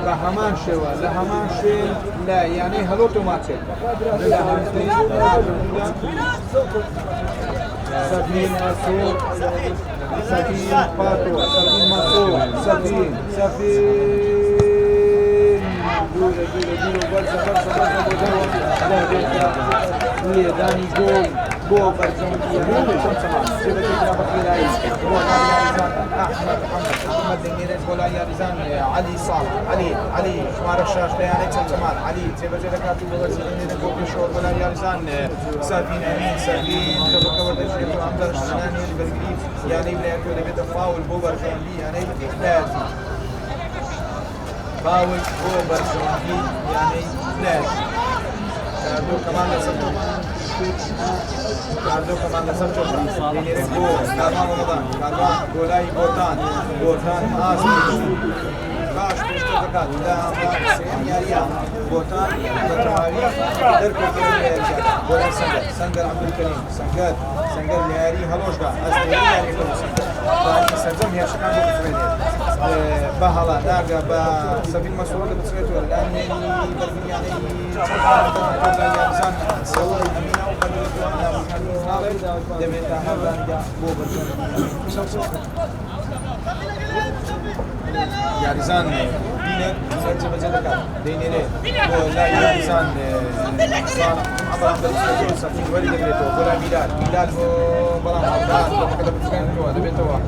Speaker 1: بە هەمان شێوە لە هەمان شوێن لە یانەی هەڵۆتۆماتێک سەفین مەسوور سەفین پاتۆ سەفین مەسوور سەفین دوورە بەرزە لێدانی گۆڵ بۆ بەرجەمهوریەتی چەمچەمان سێبەکەیدا بەخێرایی بۆ أحمد دنيرة بولا يارزان علي صالح علي شمار الشاش بيانك سلطمان علي تبجي لكاتي بوزي دنيرة بوكي شور بولا يارزان سافين أمين سافين تبقى ورد الشيخ وعمدر الشناني البرقريب يعني بلايكو لبيت فاول بوبر جنبي يعني بلايكو فاول بوبر جنبي يعني بلايكو دو كمان لسلطمان كمان لسلطمان دنيرة بو كارمان رمضان كارمان گولاي بوتان آسمي باش پشتەکەات لە سێم یاریە بۆتان بە تەواوی دەرکردنی بۆلای سەنگەر عەبدولکەریم سەنگەر لە یاری هەڵۆژدا ئەزمێری یاریەکە بۆ سەنگەر سەرجەم هێرشەکان بۆ بچێنێت بە هەڵا داگە بە سەفین مەسوورەکە بچێتەوە لە نێری بەرگریانەی یاریزان سەوەی ئەمینە و بەرگریانە دەبێتە هەڵدانگا بۆ يارزان دينر سرجة بجدك دينيري ولا يارزان صار عبر عبر سفين ولي دقيتو ولا بلال هو برام عبدال وكذا بتفهم هو ده بيتوا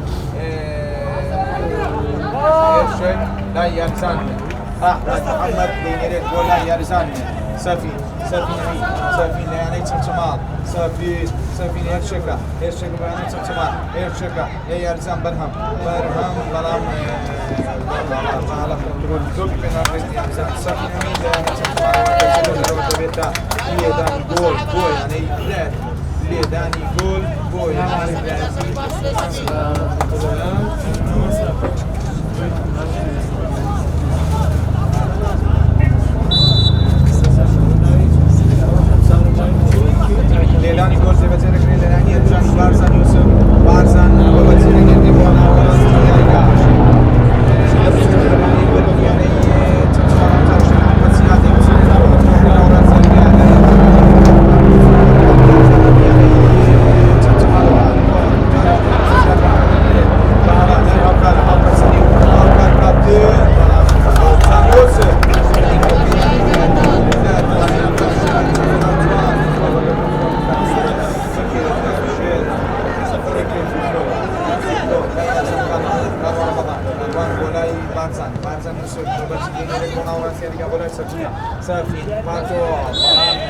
Speaker 1: شيء لا يارزان محمد دينيري ولا يارزان سفين يعني تمام سفين هرشكا يعني تمام هرشكا يا يارزان برهم برام على كنترول توب بين الرجال سفين مين تمام ليداني جول يعني بلاد ليداني جول يعني ليلاني جول زي بتقول لك ليلاني تشان بارزان يوسف بارزان وبتقول لك دي بونا ولا يعني سافين ماتو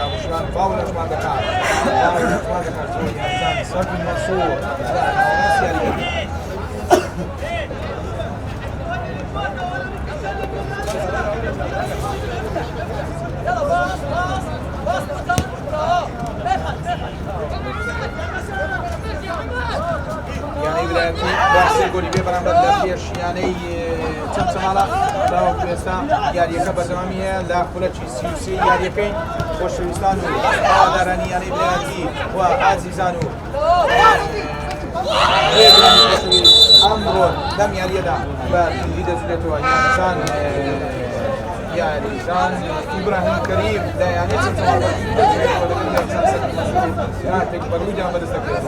Speaker 1: ابو شلان فاول ما دكار سافين منصور يلا باص إبراهيمي باسي قولي ببرام بدل بيشياني تمسمالا لا كويستا ياري كبزمامية لا خلتشي سيوسي ياري كين وشويستانو داراني يعني إبراهيمي وعزيزانو أمر لم يريدا بالجديد سلطوا إنسان يعني إنسان إبراهيم كريم ده يعني إنسان لا تقبلوا جامد الزكاة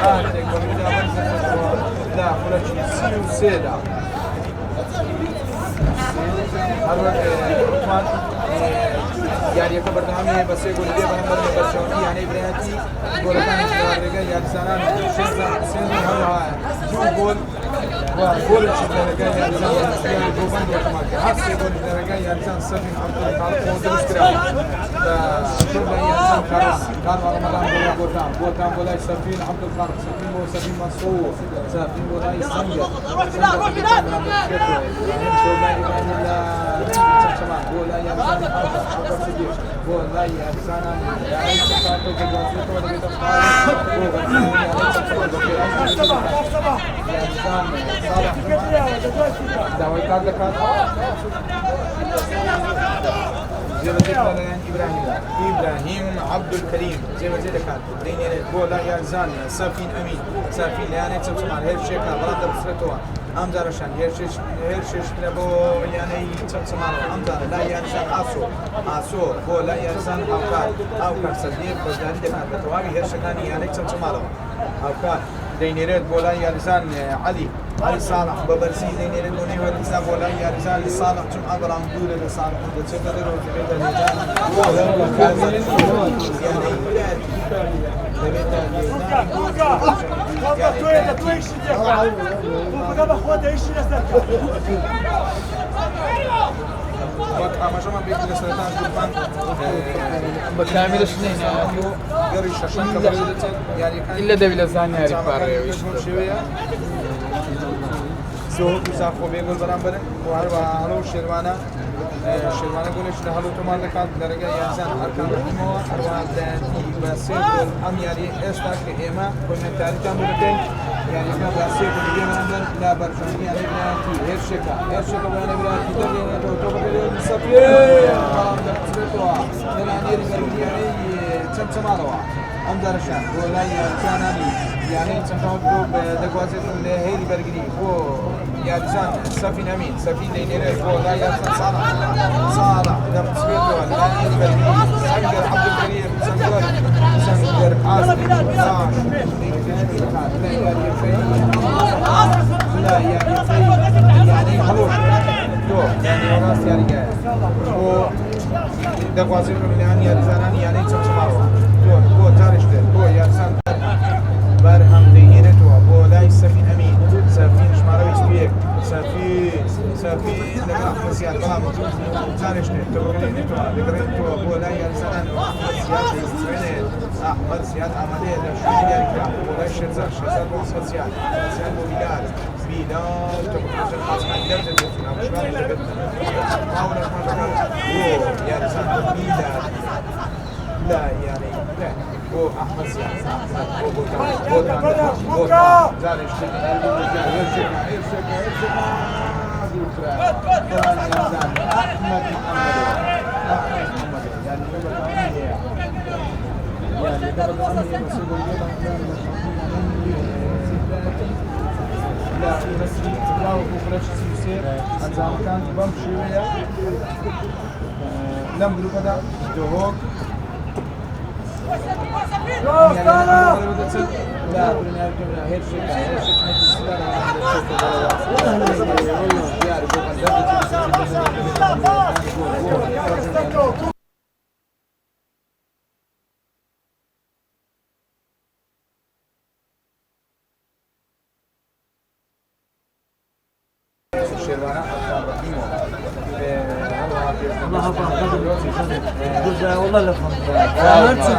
Speaker 1: لا تقبلوا جامد الزكاة لا خلاص سيو سيدا هذا عثمان يعني كبر دامي بس يقول لي أنا مرة بس يعني إبراهيم يقول كان الرجال يعني سنان سنة هوا جول وجول الرجال يعني سنان جوبان دوما حتى يقول الرجال يعني سنان سفين عبد الخالق ودرس كرام فشوف يعني سنان كان رمضان بوتام ولا سفين عبد الخالق سفين هو سفين منصور سفين ولا سنجر ولا يعني ولا يحسن يعني سفارته كجواسيته ولا إبراهيم عبد الكريم زي ما زيد كان ديني بولا يزان سفين أمين سفين يعني تسمع هير شيء كان برا درسته أمزارشان هيرشش لبو يعني تسمع أمزار لا ينسان أسو بولا ينسان أوكار صديق بس داري دكان بتواجه هيرشكاني يعني تسمع أوكار دينيرت بولا ينسان علي صالح ببرسي دينيرت بوني ورسا بولا ينسان صالح تم أبرام دولة صالح بتشكر
Speaker 3: بكامل سنين إلا دبل زاني عارف بارة
Speaker 1: سو مسافو بيقول برامبر وهروا هلو شيروانا قولش لهلو تمام لكان درجة يانسان أركان رحمه هروا دانتي بسيط أمياري إستاك إما كنا تاريخان بلتين يعني كان بسيط اللي عندنا لا برشلونة يعني بناتي هيرشكا وانا بناتي درجة توبة السفير برام درجتوا يعني رجال يعني تماروا أم درشان ولا يانسانني يعني تنتهوا بدقوازة اللي هي البرجري هو يانسان سفين أمين سفين دينيري هو لا يانسان صالح دفت سبيتو لا البرجري سنجر عبد الكريم سنجر عاصم لا يعني خلوش يعني وراس يعني جاي هو دقوازة اللي يانسانني يعني تماروا هو تاريخ هو يانسان برهم دينيرتو هو لا سفين أمين سفين شماروي سبيك سفين لما أحمسيات بلام تاريخ تبغينيتو ذكرينتو هو لا يانسان أحمد سياد عملية لشوية ياركا ولا شزار محمد سياد وبلال تبغينيتو الحاسمين درجة شمالي جبتنا حاولت ما تقول هو يانسان بلال لا يعني لا هو أحمد سياد هو زارش لا بس تلاقوا فوق سيسير أنزام كان بمشي ويا لم بلو كذا جوهك لا هير
Speaker 2: والله لا فهمت.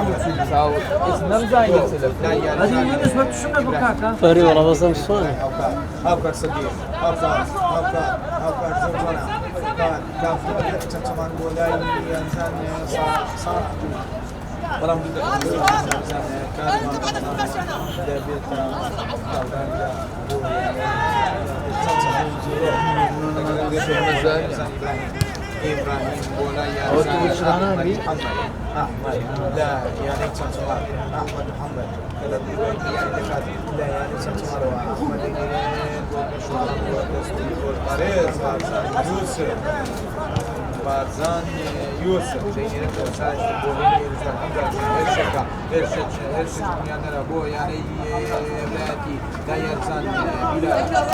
Speaker 2: فري والله بس مصانع.
Speaker 1: أوكر صديق أوكر زوجنا كان في تمام ولا ينزل صار بەڵام إبراهيم بولا يا أحمد لا يعني تنصر أحمد محمد لا يعني تنصر أحمد باريس يوسف بارزان يوسف دينير كوساج بولي هرشك يعني ربو يعني بلاتي لا يرزان بلا يرزان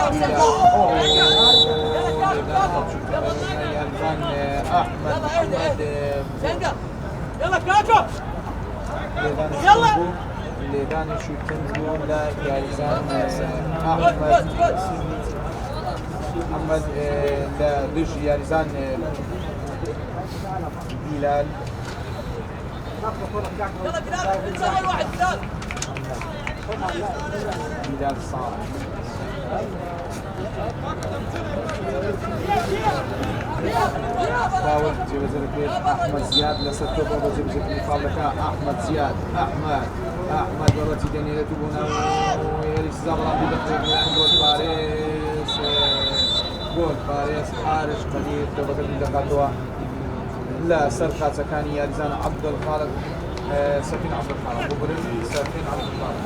Speaker 1: أحمد محمد
Speaker 4: يلا كاكو
Speaker 1: يلا لداني شو تنزلون لا يرزان أحمد محمد لا دش يرزان بلال
Speaker 4: يلا بلال نسوي واحد بلال
Speaker 1: بلال صالح فاول جوز الكيف احمد زياد لسته بابا جوز المقابله احمد زياد احمد ورتي دنيا تبونا ويريس زبرا بدخل جول باريس حارس قدير دوبك من دقاتوا لا سرقة سكاني يارزان عبد الخالق سفين عبد الخالق بوبرين سفين عبد الخالق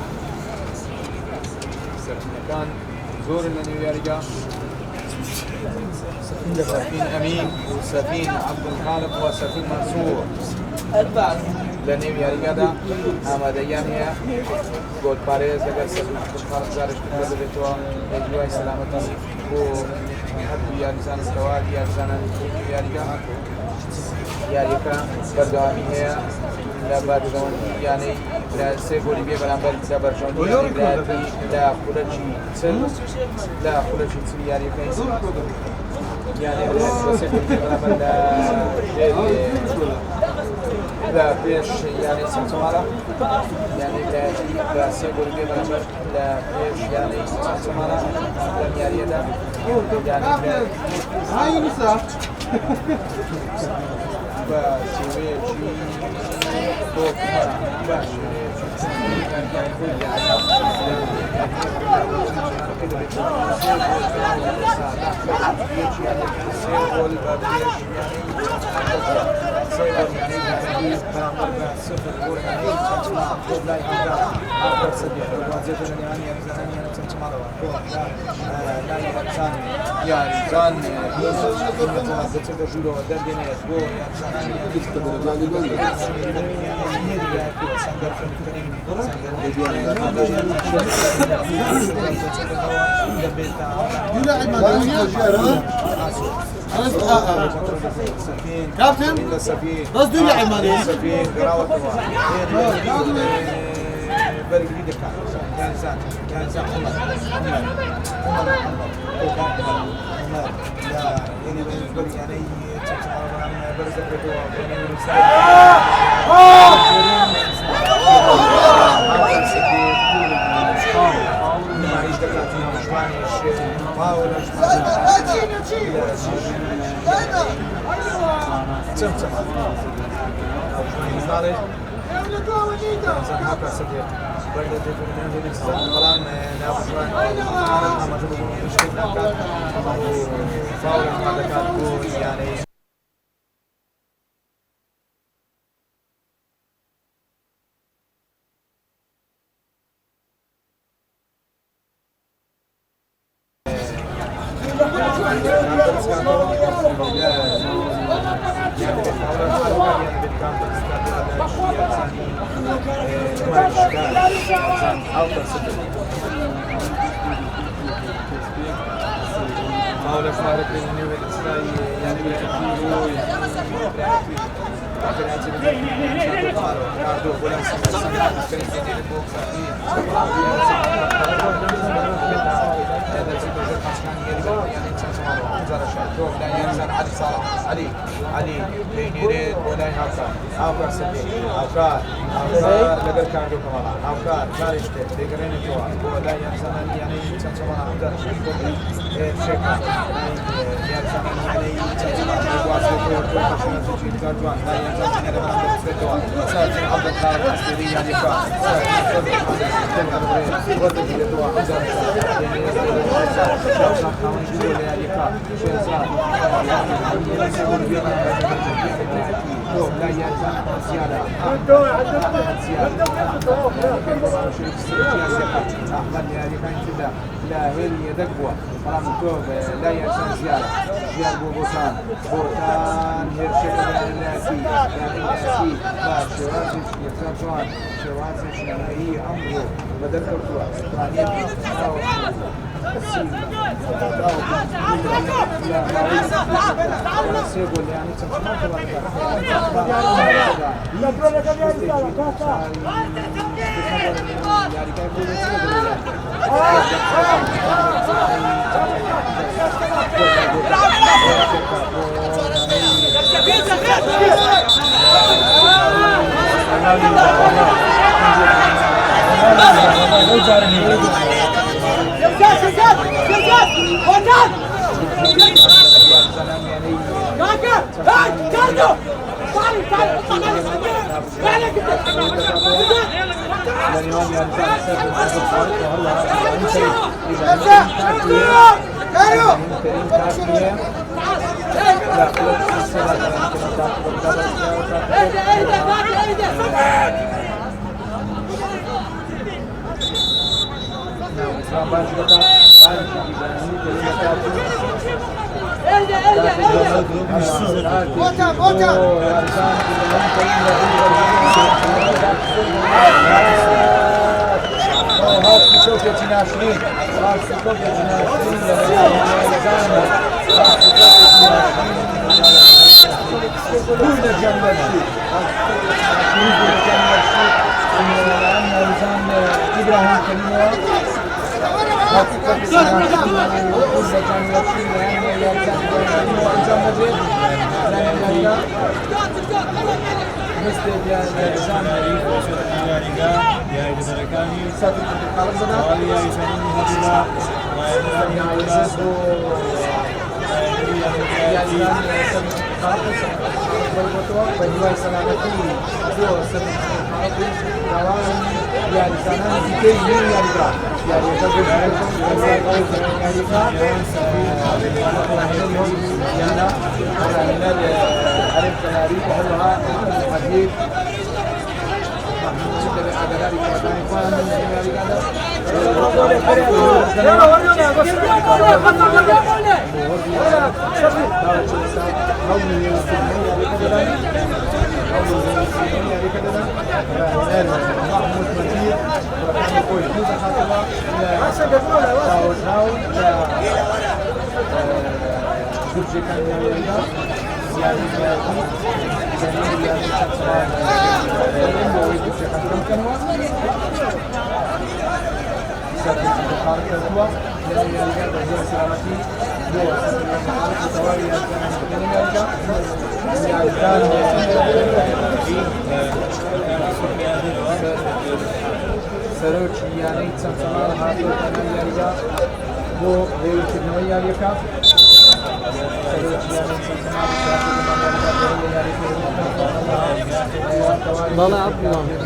Speaker 1: سفين كان زور لنيويارجا سفين أمين وسفين عبد الخالق وسفين منصور لنيويارجا دا أما ديان هي جول باريس لقد سفين عبد الخالق زارش بكذا بتوا اجواء سلامة بو حد يارزان استواد يارزان نيويارجا یاریەکە بەردەوامی هەیە لە بادگەون یانەی سێ گۆلی بێ بەرامبەر لە بەرژەوەندی لە خولەکی چل یاریەکەی یانەی سێ گۆلی بێ بەرامبەر لە پێش یانەی چەند چەماڵە یانەی لە سێ گۆلی بێ بەرامبەر لە پێش یانەی چەند چەماڵە لەم یاریەدا باشوێکی بۆکمە یاریزان متوسط جلو دردنیت بو
Speaker 5: كابتن بس دول عماني
Speaker 1: سفين قراوة برق جديد كان زان عمر لا يعني برق يعني برز البدوة يعني فاول فارق بين النيويل الاسرائيلي يعني علي بينيرين ولا هاكر سبي هاكر لقد كان جو كمالا هاكر كارش بيجرين تو ولا ينزل يعني تنسمع عندنا شيء شيء يعني يعني تنسمع بسیار جوان لا ينزل من هذا من بسرعة ساتر عبد القادر الأسبري يعني كا لا يزال زيادة أحمد يعني كان كذا لا هي يدقوا طالما توب لا يزال زيادة زياد بوبوسان بوتان هرشة يعني ناسي لا شوازش يكسر جوان شوازش هي أمره بدل كرتوا سيقول يعني
Speaker 2: والله عبد الله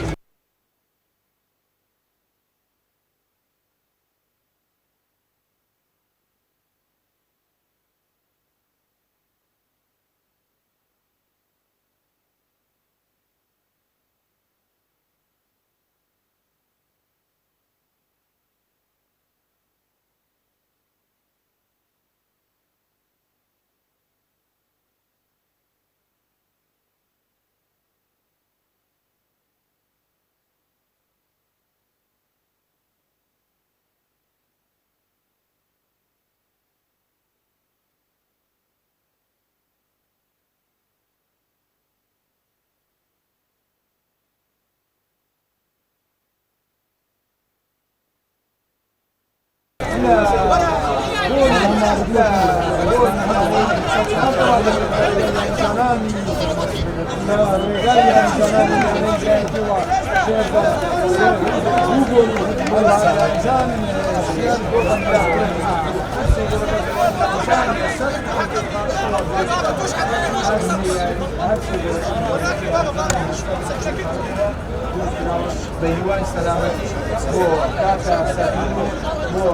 Speaker 1: بهیوای سلامتی بۆ کاکە سەرین بۆ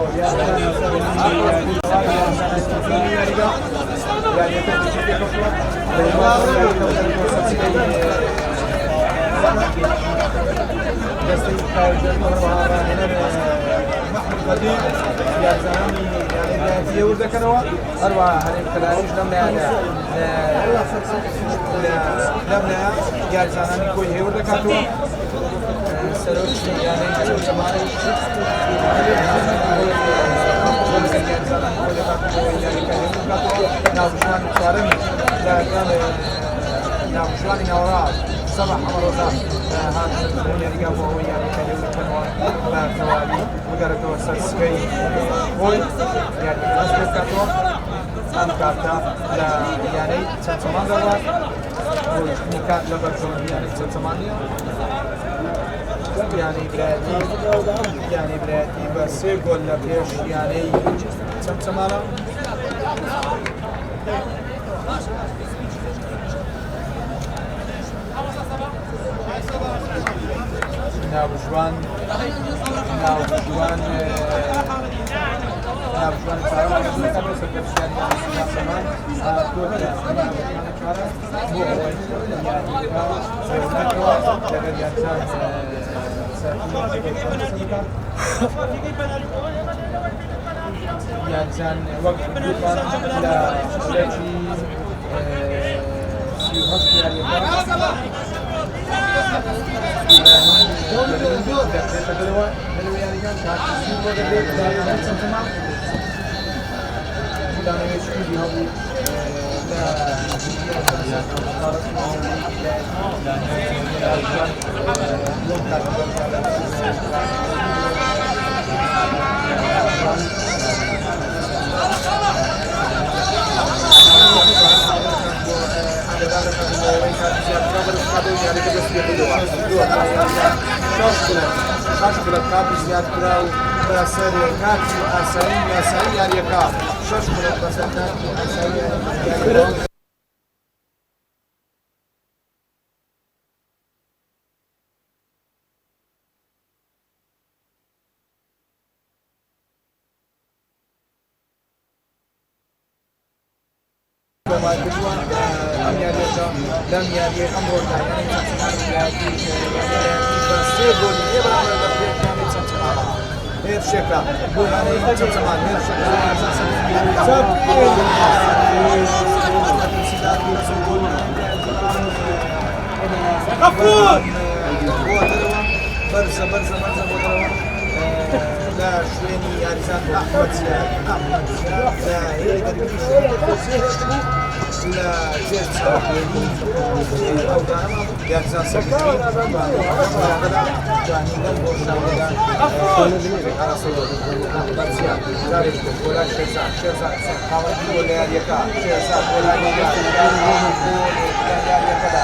Speaker 1: دەستی قديم يا زلمي يعني في ورده كانوا اروع هذه كلاش لمنا لمنا يا زلمي كوي هي ورده كانوا سروش يعني سماري ناوشوانی ناوراز صباح عمروزا هذا يعني قاموا هو يعني كان يتكلمون بالتوالي وقالوا سسكي هو يعني أسبوع كاتو أم كاتا لا يعني تسمان دوار ونكات لبرشون يعني تسمانية يعني براتي بس يقول لك ايش يعني تسمانا ناوجوان يعني وقت لا التي شاشكولات كابي زياد كراو بسري كاتي أسرين يسرين ياريكا شاشكولات بسري كاتي أسرين ياريكا لم يعني أمر يعني بس يقول يبغى يعني تسمع غير شكا يعني تسمع غير شكا سب غفور برزة لا شويني يعني زاد أحمد زياد لا هي لا جيت أو دارما يرزان سكرين يعني لو شاولا على صوت برزيا زاريك ولا شيرزا حاولت ولا يكا شيرزا ولا يكا ولا يكا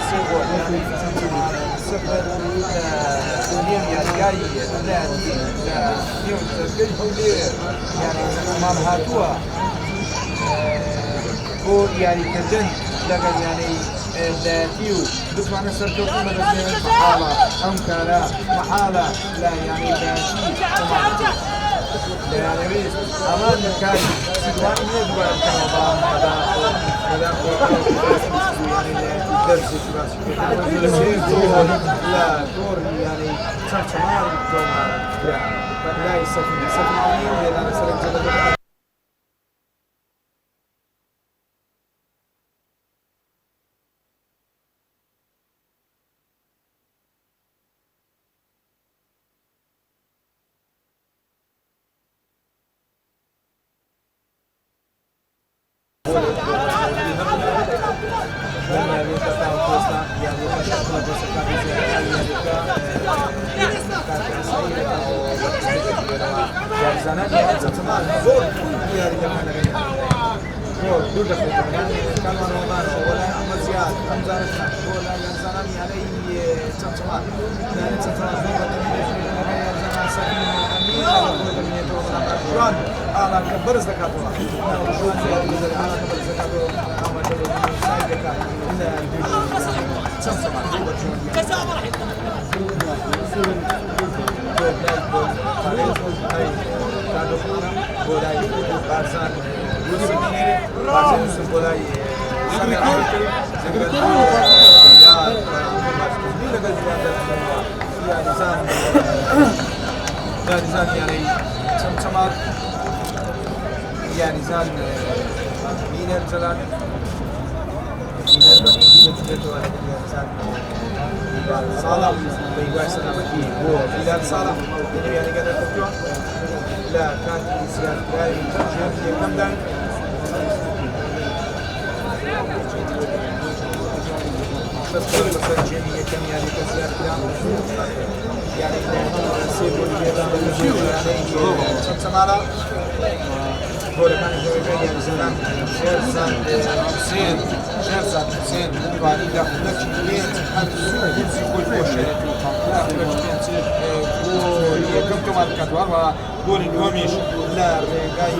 Speaker 1: سيبو سفر دنيا ياري لا يوم تبدي يعني ما هاتوا يعني كردن لقد يعني ذاتيو بسمعنا سرتوكي مدرسة محالة أمكالا محالة لا يعني ذاتي لا يعني ريس أمان مكان سيدواني يدوى الكهرباء هذا يعني درس لا دور يعني تشمار دوما لا يسفن عليهم لأن سرق جلد دور دخلت كانوا رمضان ولا أحمد زياد حمزة رشاد ولا ينزلان يعني تمام يعني تمام سكين أمين شلون أنا كبر زكاة الله شلون أنا كبر زكاة أما شلون سايدك إلا
Speaker 4: كسامة راح
Speaker 1: يعني سمسمات يعني زان مينر زلان مينر بني بيتو على زان صالح بيقاس سلامتي هو بلال صالح يعني قدر تكون لا كان سياسي جاي كم دان بس كل مثلا جميع كم يعني كسياسي يعني سيبوا يعني سمارة هو كان يسوي يعني زمان شيرزان حسين شيرزان حسين يعني لا خلك بيت هنسوي كل بوشة لا خلك بيت كم كمان كدوار وقول اليوميش لا جاي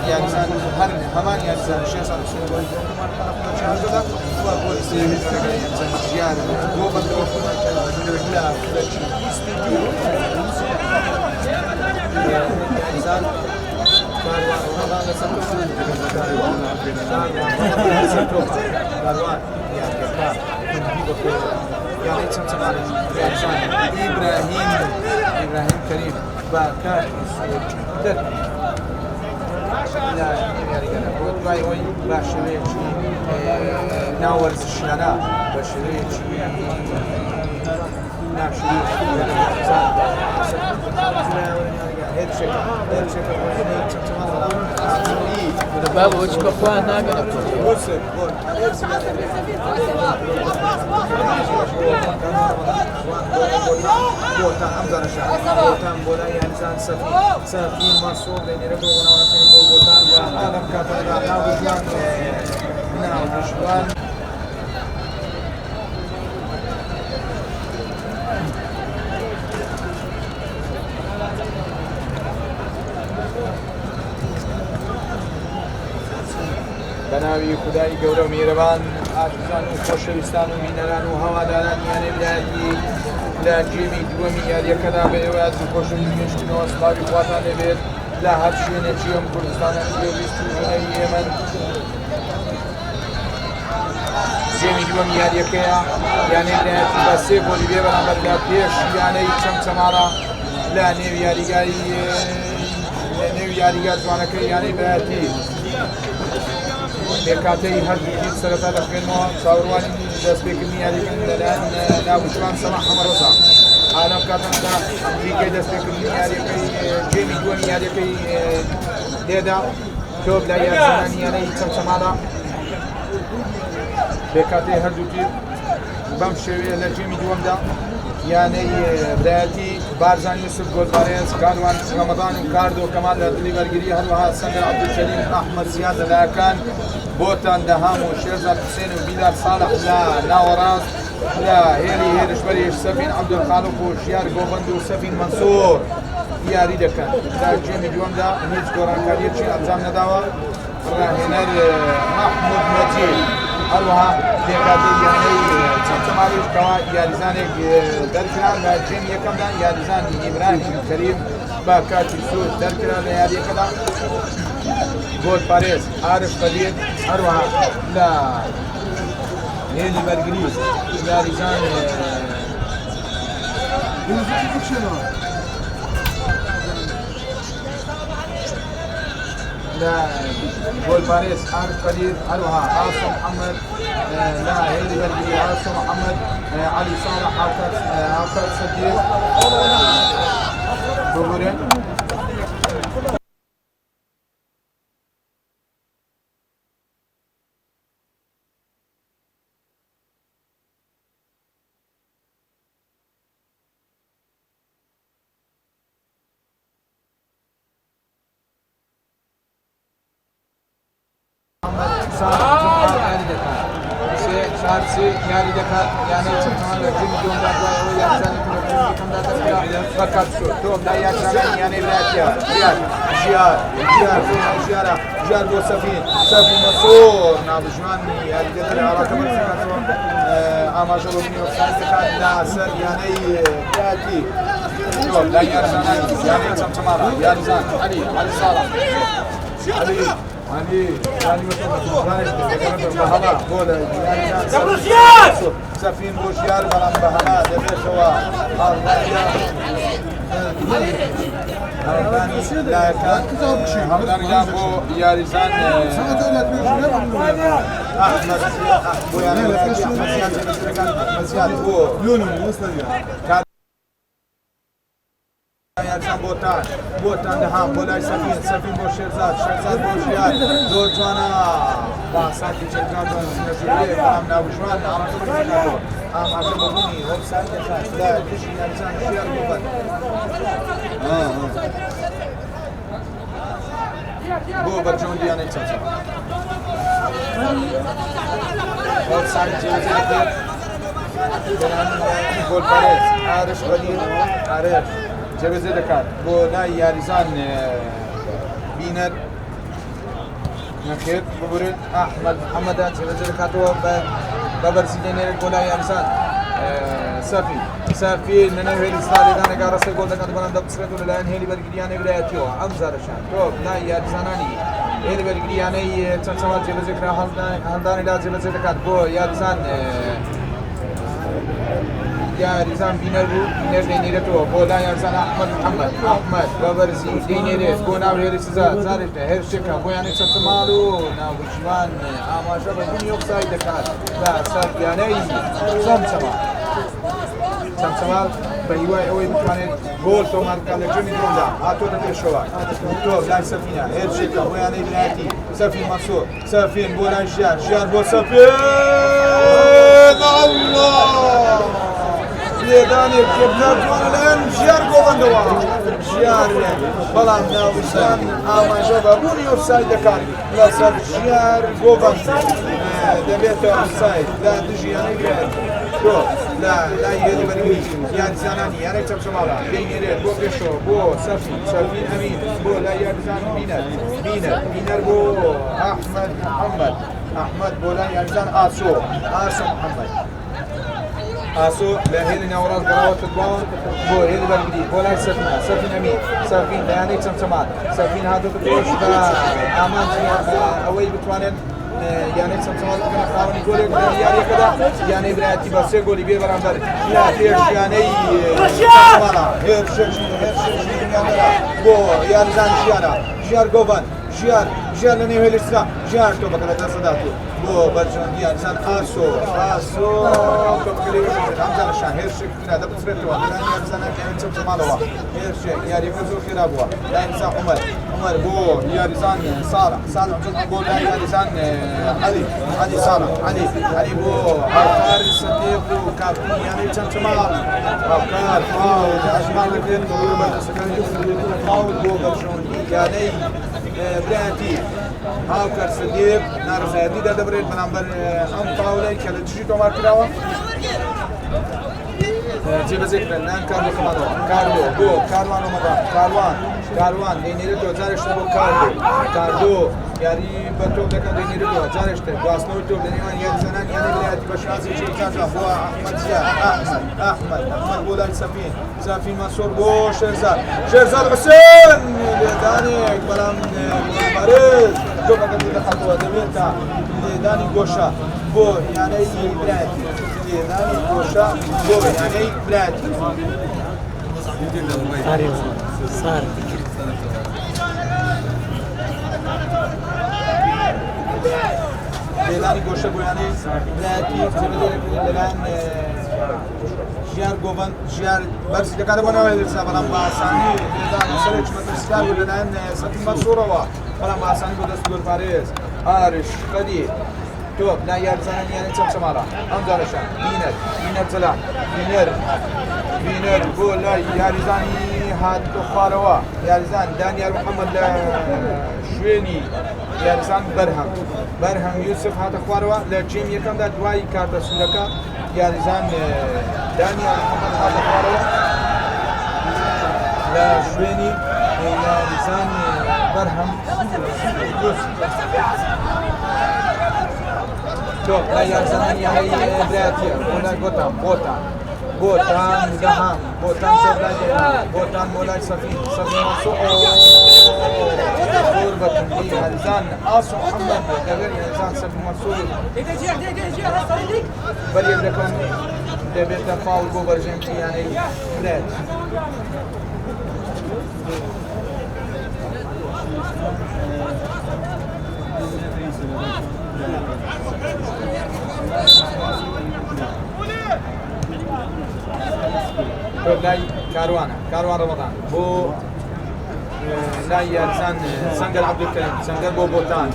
Speaker 1: يعني زمان هر همان يعني زمان شيرزان حسين قول كمان كمان هذا وقول سيد يعني زمان جيار هو بدو لا خلك يعني زمان إبراهيم كريم باكار لا باي وين باشريتي ناورز الشارع باشريتي
Speaker 3: بابا وش بخوان ناقل
Speaker 1: بوتا حمزة رشاد بوتان بولا يعني زان سفين مرسوم بين ربو ونوانسين بوتان وعالم كاتبنا ناو بجوان بناوی خدای گەورە و میێرەبان ئازیزان و خۆشەویستان و بینەران و هەوادارانی یانێ ویلایەتی لە جێمی دووەمی یاریەکەدا بە ئێوەیان و خۆشەویست گەشتنەوە سڵاوی خواتان لەبێت لە هەر شوێنێکی ئەم کوردستانە پێویست و ژنەوی ئێمن جێمی دووەمی یاریەکەیە یانێ ویلایەتی بە سێ گۆڵی بێ بەرامبەر لە پێش یانەی چەمچەماڕە لە نێو یاریگاری نێو یاریگار جوانەکەی یانەی ویلایەتی بێکاتەی هەردوو سەرەتا دەخوێنەوە چاوەڕوانی دەستپێکردنی یاریەکەن لەلایەن ناوچوان سەماح حەمەڕەزا ئالەم کاتەمەدا بریکەی دەستپێکردنی یاریەکەی جێمی دووەمی یاریەکەی لێدا تۆ لە یاریزانانی یانەی چەمچەماڵە بێکاتەی هەردوو تیر بەم شێوەیە لە جێمی دووەمدا یانەی برایەتی بارزان یوسف گۆلبارێز کاروان ڕەمەضان و کاردۆ کەمال لە دڵی بەرگری هەروەها سەنگەر عەبدولکەریم ئەحمەد زیاد لەلایەکان بۆتان دەهام و شێرزاد حوسێن و بیلال ساڵح لە ناوەڕاست لە هێری هێرشبەریش سەفین عەبدولخالق و ژیار گۆبەند و سەفین مەنسوور یاری دەکەن لە جێمی دووەمدا هیچ گۆڕانکاریەکی ئەنجام نەداوە ڕاهێنەر مەحموود مەجید هەروەها پێکاتی یانەی چەمچەماڵیش کەوا یاریزانێک دەرکران لە جێمی یەکەمدا یاریزانی ئیبراهیم کەریم بە کاتی سوود دەرکرا لە یاریەکەدا گۆل پارێز عارف قەدیر هەروەها لە هێلی بەرگری یاریزان لا جول باريس عارف قدير هروها عاصم محمد لا هيدي بلدي عاصم محمد علي صالح عقد صديق بقولين
Speaker 3: یاری دەکات سێ چوار سێ یاری دەکات یانە چەندمان لە جێمی دۆمدا دوایەوە یاریزانی کەمدا دەکات
Speaker 1: بەکات شد تۆ لا یاریزانی یانەی برایەتیە ژیار بۆ سەفین مەسۆر ناوژوانی یاریگەری عراقە بەرزەکاتەوە ئاماژە بۆ بینی ئۆفساید دەکات لەسەر یانەی برایەتی تۆ لا یاریزانی یانەی چەمچەماڕە یاریزان عەلی ساڵح علی بەهەڵا بۆ لە سەفین بۆ ژیار بەڵام بەهەڵا دەبێتەوە هەڵدانیان بۆ یاریزان بۆ یاریزان بۆ یاریزان بۆتان دەهام بۆ لای سەفین بۆ شێرزاد بۆ ژیار زۆر جوانە باساتی چەندان بەڵام ناوژوان ئاماژە بۆ بوونی ئۆفساید دەکات لە دژی یاریزان ژیار بۆ بۆ بەرجەوەندیانەی چەمچەما ئۆفساید جێبەجێ دەکرێت گۆلپەرێز ئارش بەدیر ئارش جێبەجێ دەکات بۆ لای یاریزان بینەر نەخێر ببورن ئەحمەد محەممەدە جێبەجێ دەکاتەوە بە بەرزی دێنێرێت بۆ لای یاریزان سەفین لەنێوێری ساڵێدانەکە ڕستەی گۆڵ دەکات بەڵام دەبچرێت و لەلایەن هێلی بەرگریانەی برایەتیەوە ئەم زارەشان تۆ لای یاریزانانی هێلی بەرگریانەی چەند چەمات جێبەجێکرا هەڵدانی لا جێبەجێ دەکات بۆ یاریزان یاریزان بینەر بوو بینەر دەینێرێتەوە بۆ لای یاریزان ئەحمەد محەممەد بە بەرزی دەینێرێت بۆ ناو هێری سزا زارێتە هێر شێکە بۆ یانەی چەمچەماڵ و ناوژوان ئاماژە بە بوونی ئۆفساید دەکات لە سەردیانەی چەمچەماڵ بە هیوای ئەوەی بتوانێت گۆڵ تۆمار بکات لە جێمی دۆمدا هاتۆتە پێشەوە تۆ لای سەفینە هێر شێکە بۆ یانەی برایەتی سەفین مەسۆر سەفین بۆ لای ژیار بۆ سەفین الله لێدانێک کێبناتوانە لەەن ژیار گۆڵندەوە ژیار بەڵام ناوژان ئاماژە بە بوونی ئۆفساید دەکات لەسەر ژیار گۆڤەند دەبێتەوە ئۆفساید لە دژیانەی برایەتی تۆ لای هێلی بەرگری یاریزانانی یانەی چەمچەماڵە دەینێرێت بۆ پێشەوە بۆ سەفین ئەمین بۆ لای یاریزان بینەر بۆ ئەحمەد محەممەد بۆ لای یاریزان ئاسۆ محەممەد ئاسۆ لە هێلی ناوەڕاست گەڕاوەتە دواوە بۆ هێلی بەرگری بۆ لای سەفین ئەمین سەفین لەیانەی چەمچەمات سەفین هاتۆتە پێش بە ئامانجی ئەوەی بتوانێت یانەی چەمچەمات بکەنە خاوەنی گۆلێک لە یاریەکەدا یانەی برایەتی بە سێ گۆلی بێ بەرامبەر لە پێش یانەی چەمچەمانە هێر شێکی بۆ یاریزان ژیار گۆڤەند ژیار لە نێو هێلی سزا ژیار تۆپەکە لە دەستەداتوە بۆ بەرژەوەندی یاریزان ئاسۆ ئەمجارەشان هێر شێکنا دەبچرێتەوە لەلایەن یاریزانەکەیان چەمچەماڵەوە هێر شێک یاریەکە زۆر خێرا بووە لای یاریزان عومەر بۆ یاریزان ساڵح بۆ لای یاریزان عەلی ساڵح عەلی بۆ هاوکار سەدیق و کاپیتانیانەی چەمچەماڵ هاوکار فاول ئەژمار دەکرێت بۆ بەردەستەکانی فاول بۆ بەرژەوەندی یانەی برایەتی هاوکار سەدیق ناڕزایەتیدا دەبرێت بەرامبەر ئەم فاولەی کە لە دژی تۆمار کراوە جێبەجێکرا لەلایەن کارلۆ کەمانەوە بۆ کاروان ڕۆمەدان کاروان دەینێرێتەوە جارێشتە بۆ کاردۆ یاری بە تۆپ دەکەن دەینێرێتەوە جارێشتە گواستنەوەی تۆپ لە نێوان یاریزانان یانی برایەتی بە شانسی چێکجاردا بۆ ئەحمەد بۆ لای سەفین مەسۆر بۆ شێرزاد حوسێن لێدانێک بەڵام بەرز تۆپەکە دەخاتەوە دەبێتە لێدانی گۆشە بۆ یانەی برایەتی لێدانی گۆشە بۆ یانەی برایەتی لێدانی گۆشە بۆ یانەی برایەتی لەلایەن ژیار گۆڤەند ژیار بەرزی دەکاتە بۆ ناوێ لەسا بەڵام بە ئاسانی لێدانی سەرێک مەترسیار بوو لەلایەن سەفین مەسۆرەوە بەڵام بە ئاسانی بۆ دەست گۆلپارێز ئارش توب لا يارزان يعني تمسمارا أمزار شان بينر زلا بينر بو لا يارزاني هاد خواروا يارزان دانيال محمد شويني يارزان برهم يوسف هاد خواروا لجيم يكم دا دواي كارتا سودكا يارزان دانيال محمد هاد خواروا لا شويني يارزان برهم يوسف شوف لا يارزان يعني براتيا ولا بوتان دهام بوتان سبلاجي بوتان مولاي سفين مسوق غربة لي يارزان آسو محمد دبر يارزان سفين مسوق بل يبدأكم دبيتا فاول بو برجمتي يعني برات لاي كاروان رمضان بو لاي يارزان سنجر عبد الكريم سنجر بو بوتان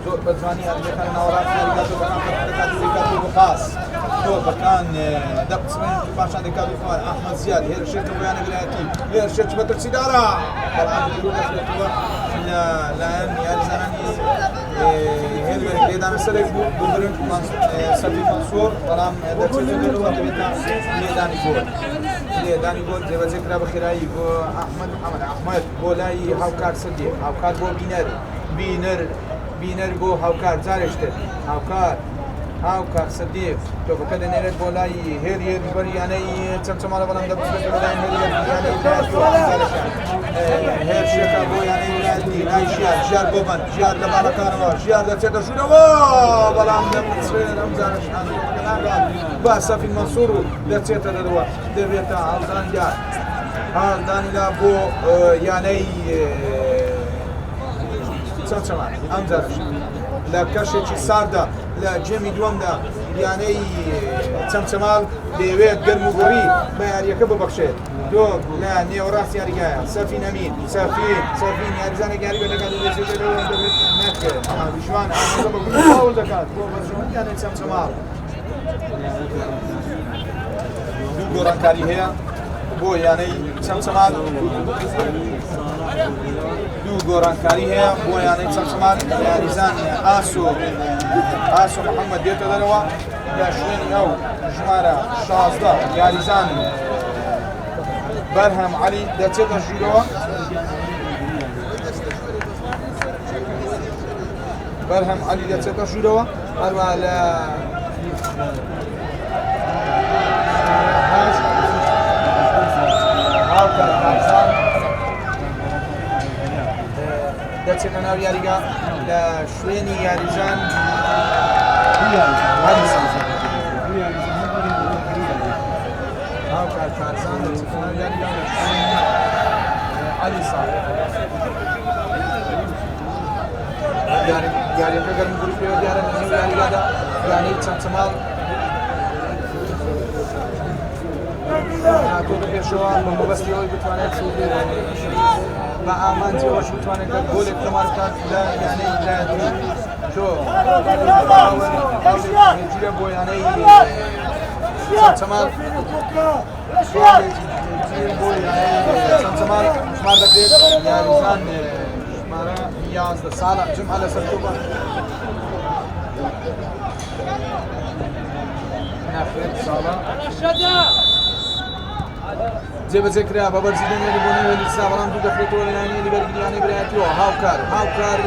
Speaker 1: زور بزواني أدريكان نورات ريكاتو بكان بخاص تو بكان دب سمين باشان ريكاتو خوار أحمد زياد هير شيت بيان بلاتي هير شيت بتر سيدارا بلعب يقول لك لا يارزان هير بيدان سرق بوبرن سفي منصور برام دب سيدارا وتبيتا داني جول زي ذكرى بخيراي بو احمد بو لاي هاوكار صديق هاوكار بو بينر بو هاوكار زارشت هاوكار صديق تو بكده نرد بو لاي هير بر يعني تمتم على بلان دبس بلاي هير شيخ بو يعني لاي شيار بوبن شيار لباركانوا شيار لتيتا شنو بلان دبس رمزان باسا في المنصور لتيتا دلوا دبيتا عالدان جار عالدان لا بو يعني تمتمان امزار لا كاشي ساردا لا جيمي دوامدا يعني تمتمال ديويت قرموغوري ما يعني يكبر بخشيت دوب لا نيوراس يعني جاي سفين امين سفين يعني زاني جاري ولا قالوا لي زي ده نك بشوان انا بقول فاول دكات بو برشلونه يعني تمتمال دو غورانكاري هي بو يعني تمتمال دو غورانكاري هي بو يعني تمتمال يعني زان آسو محمد ديتا دلوا يا شويني أو جمارة شازدة ياريزان برهم علي دتيتا جيروا برهم علي دتيتا جيروا أربعة لا دتيتا ناو ياريجا لا شويني ياريزان هاوكار كارزان تفنان ياريجان علي صالح يعني كأجر مقولي فيه ديارة من هنا يعني هذا يعني تمتمال ناتوقع في شوال من مبستي هوي بتوانيت سودي مع آمانتي وش بتوانيت قول اكتمال كان لا يعني لا دي شو يجيبوا يعني تمتمال يجيبوا يعني تمتمال شمار دقيق يعني زان شمارة ياز صالح جمعة لسرطوبة نافذ صالح زي بذكر يا بابا زيدان اللي بنيه اللي سافران دو دخلت ولا يعني اللي برجع يعني برياتيو هاوكار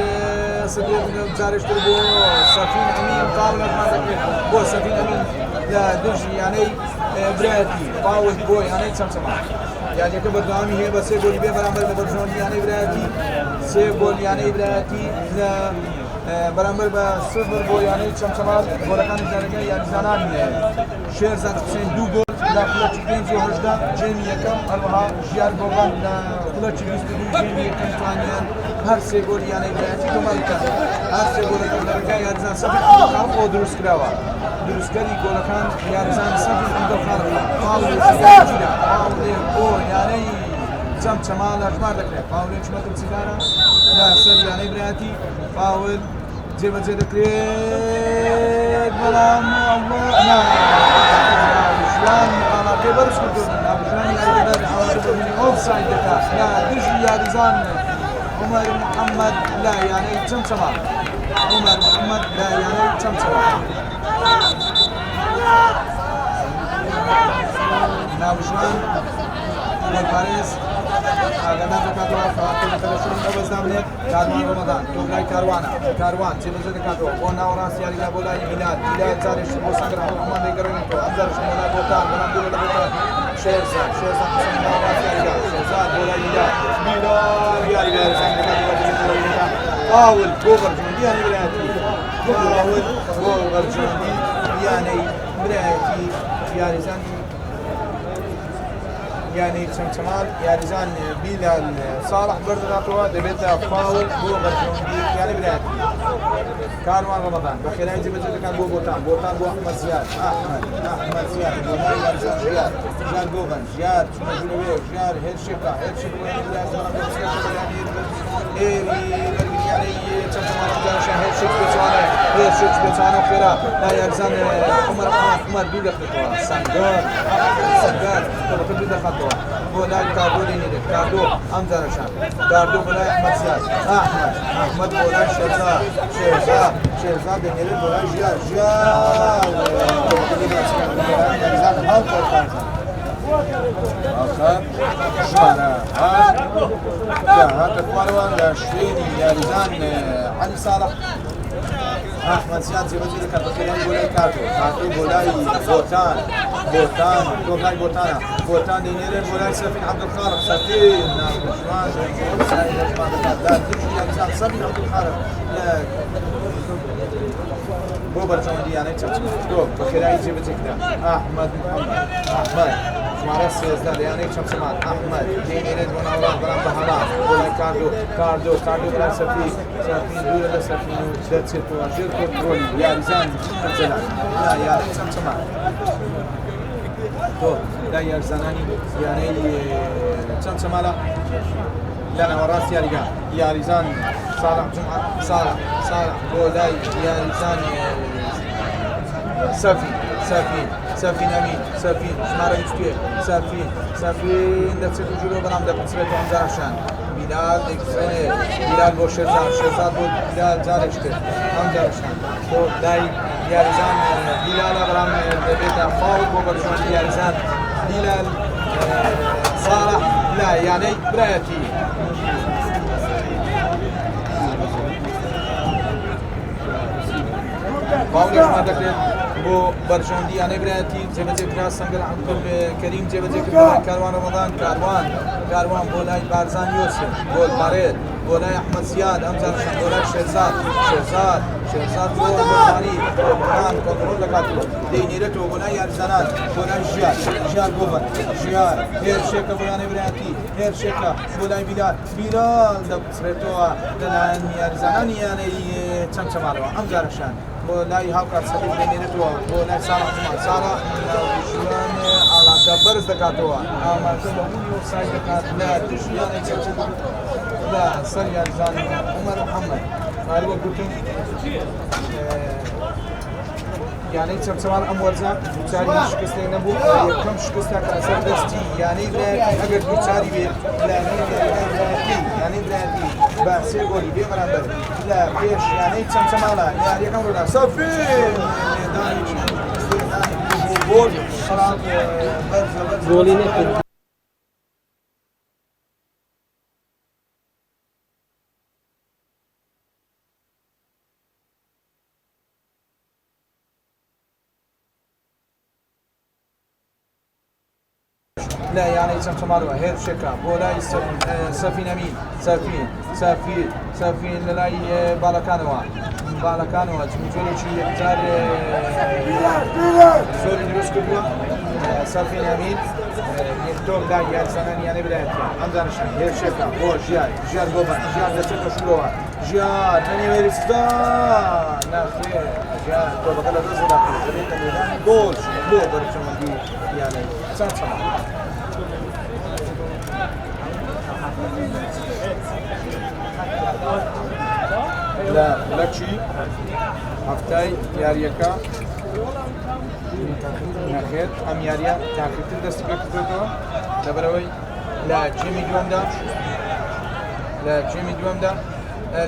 Speaker 1: صديق من زارش تربو سفين أمين فاول ما ذكر بو سفين أمين لا دج يعني برياتي فاول بو يعني تسمع يعني كبر دامي هي بس يقول بيه برامبر بدرجون يعني برياتي سيقول يعني برياتي لا برامبر بصفر بو يعني تسمع ولكن زارجة يعني زنان شير زان حسين دو جول لا كلتش بينزو هجدا جيمي يكم أروها جيار بوغان لا كلتش بيستدو جيمي يكم توانيان هر سه گل يعني براتي كمال كان هر سه گل كان درجة يارزان سفيد كم او درست كراوا درست كري گل كان يارزان سفيد كم خارق فاول سيجدا فاول او يعني جم جمال اجمال دكره فاول شمت سيدارا لا سر يعني براتي فاول
Speaker 3: جێبەجێ دەکرێت بەڵام ژیان ئامادەی بەرز کردوون ناوژیانی ئۆفساید دەکات لا دژی یاریزان عمر محەممەد لا یانەی چەمچەما عمر محەممەد لا یانەی چەمچەما ناوژیان پارێز ئاگادار دەکاتەوە فاتەلەشون بەبەزدامێت کاروان ڕۆمەدان تۆلای کاروان جێبەجێ دەکاتەوە بۆ ناوەڕاست یاریدا بۆ لای میلاد جارێک بۆ سەنگرا ئەمان دەیگەڕێنێتەوە ئەم جارش بۆ لای بۆتان بەڵام دوورە لە بۆتان شێرزاد قسەی ناوەڕاست یاریدا شێرزاد بۆ لای میلاد یاریدا سەنگ دەکاتەوە فاول بۆ بەرجۆندی یانی برایەتی فاول بۆ بەرجۆندی یانەی برایەتی یاریزانی یعنی چەمچەمان یاریزان بیلال صالح بەردەداتەوە دەبێتە فاول بۆ بەرجۆندی یانی برایەتی کاروان ڕەمەدان بە خێرایی جێبەجێ دەکات بۆ بۆتان بۆ ئەحمەد زیاد ئەحمەد زیاد بۆ لای یاریزان ژیار گۆڤەن ژیار چونەژورەوێ ژیار هێرشێک بۆ یانی برایەتی ئێری بەرگریانەی چەمچەمان ئەمجارشان هێرشێک بێچوانە خێرا لا یاریزان عومەر دوو دەخێتەوە سەنگار تۆڵەکە دوو دەخاتەوە بۆ لای کاردۆ دێنێت کاردۆ ئەمجارشان کاردۆ بۆ لای ئەحمەد زیاد ئەحمەد بۆ لای شێرزاد دێنێت بۆ لای ژیار یاریزان هەڵکەوت هاتە خوارەوە لە شوێنی یاریزان عەلی ساڵح ئەحمەد زیاد جێبەجێ دەکات بە خێرایی بۆ لای کاردۆ بۆ لای بۆتان دێنێرێت بۆ لای سەفین عەبدولخالق سەفین ناوژوان یاریزان سەفین عەبدولخالق بۆ بەرجۆندی یانەی چەمچەمان بە خێرایی جێبەجێ کرا ئەحمەد محەممەد ژمارە 13 لە یانەی چەمچەمان ئەحمەد دێنێرێت بۆ ناوەڕاست بەڵام بە هەڵام بۆ لای کاردۆ بەلای سەفین دوورە لە سەفین و دەرچێتەوە ژێر کۆنترۆلی یاریزان جەلال لا یانەی چەمچەمان تۆ لای یاریزانانی یانەی چەمچەمانە لە ناوەڕاست یاریگا یاریزان صالح بۆ لای یاریزان سەفین ئەمین ژمارە 22 سەفین دەچێت و ژوورەوە بەڵام دەپچرێتەوە ئەمجارشان بیلال دەکسێنێت بیلال بۆ شێرزاد بۆ بیلال جارێک کرد ئەمجارشان بۆ لای یاریزان بیلالە بەڵام دەبێتە فاول بۆ بەرجۆندی یاریزان بیلال صالح لا یانەی برایەتی فاولێکمان دەکرێت بۆ بەرژۆندی یانەی برایەتی جێبەجێ کرا سەنگەر عەبدولکەریم جێبەجێ کرد کاروان ڕەمەدان کاروان بۆ لای بارزان یۆسف گۆل پارێت بۆ لای ئەحمەد زیاد ئەمجارشان بۆ لای شێرزاد بۆ بەرانی کۆنترۆل دەکاتەوە دەینێرێتەوە بۆ لای یاریزانان بۆ لای ژیار گۆڤەن ژیار هێرشێکە بۆ یانەی برایەتی هێرشێکە بۆ لای بیلال دەبچرێتەوە لەلایەن یاریزانانی یانەی چەمچەمانەوە ئەمجارشان بۆ لای هاوکات سەفین دێنێرێتەوە بۆ لای ساڵح ژیان ئاڵاتە بەرز دەکاتەوە ئامادە بەبوونی ئۆفساید دەکات لە دژی یانەی چەمچەمان لە سەر یاریزان عومەر محەممەد هەروە گوتم یانەی چەمچەمان ئەم وەرزە دووچاری شکستێک نەبوو یەکەم شکستە کە لەسەر دەستی یانەی برایەتی ئەگەر دووچاری بێت یانەی برایەتی بە سێ گۆلی بێ بەرامبەر لە پێش یانەی چەمچەمانە یاریەکەم ڕۆدا سەفین
Speaker 2: گۆڵی نەکرد
Speaker 3: لا یانەی چەمچەمانەوە هێرشێکە بۆ لای سەفین ئەمین سەفین لە لای باڵەکانەوە جوێنێکی یەکجار زۆری دروست کردووە سەفین ئەمین یەکتۆر لای یاریزانانی یانەی برایەتی ئەمجارشان هێرشێکە بۆ ژیار گۆڤەن ژیار دەچێتە شوورەوە ژیار نەنێوێریستان ناخێر ژیار تۆبەکە لە دەستدا دەبێتە لێدانی گۆڵ بۆ بەرچەوەندی یانەی چەمچەمان
Speaker 1: لە لەچی هەفتای یاریەکە نەخێت ئەم یاریە تاقیتر دەستی پێ کردێتەوە لەبەرەوەی لە جێمی دووەمدا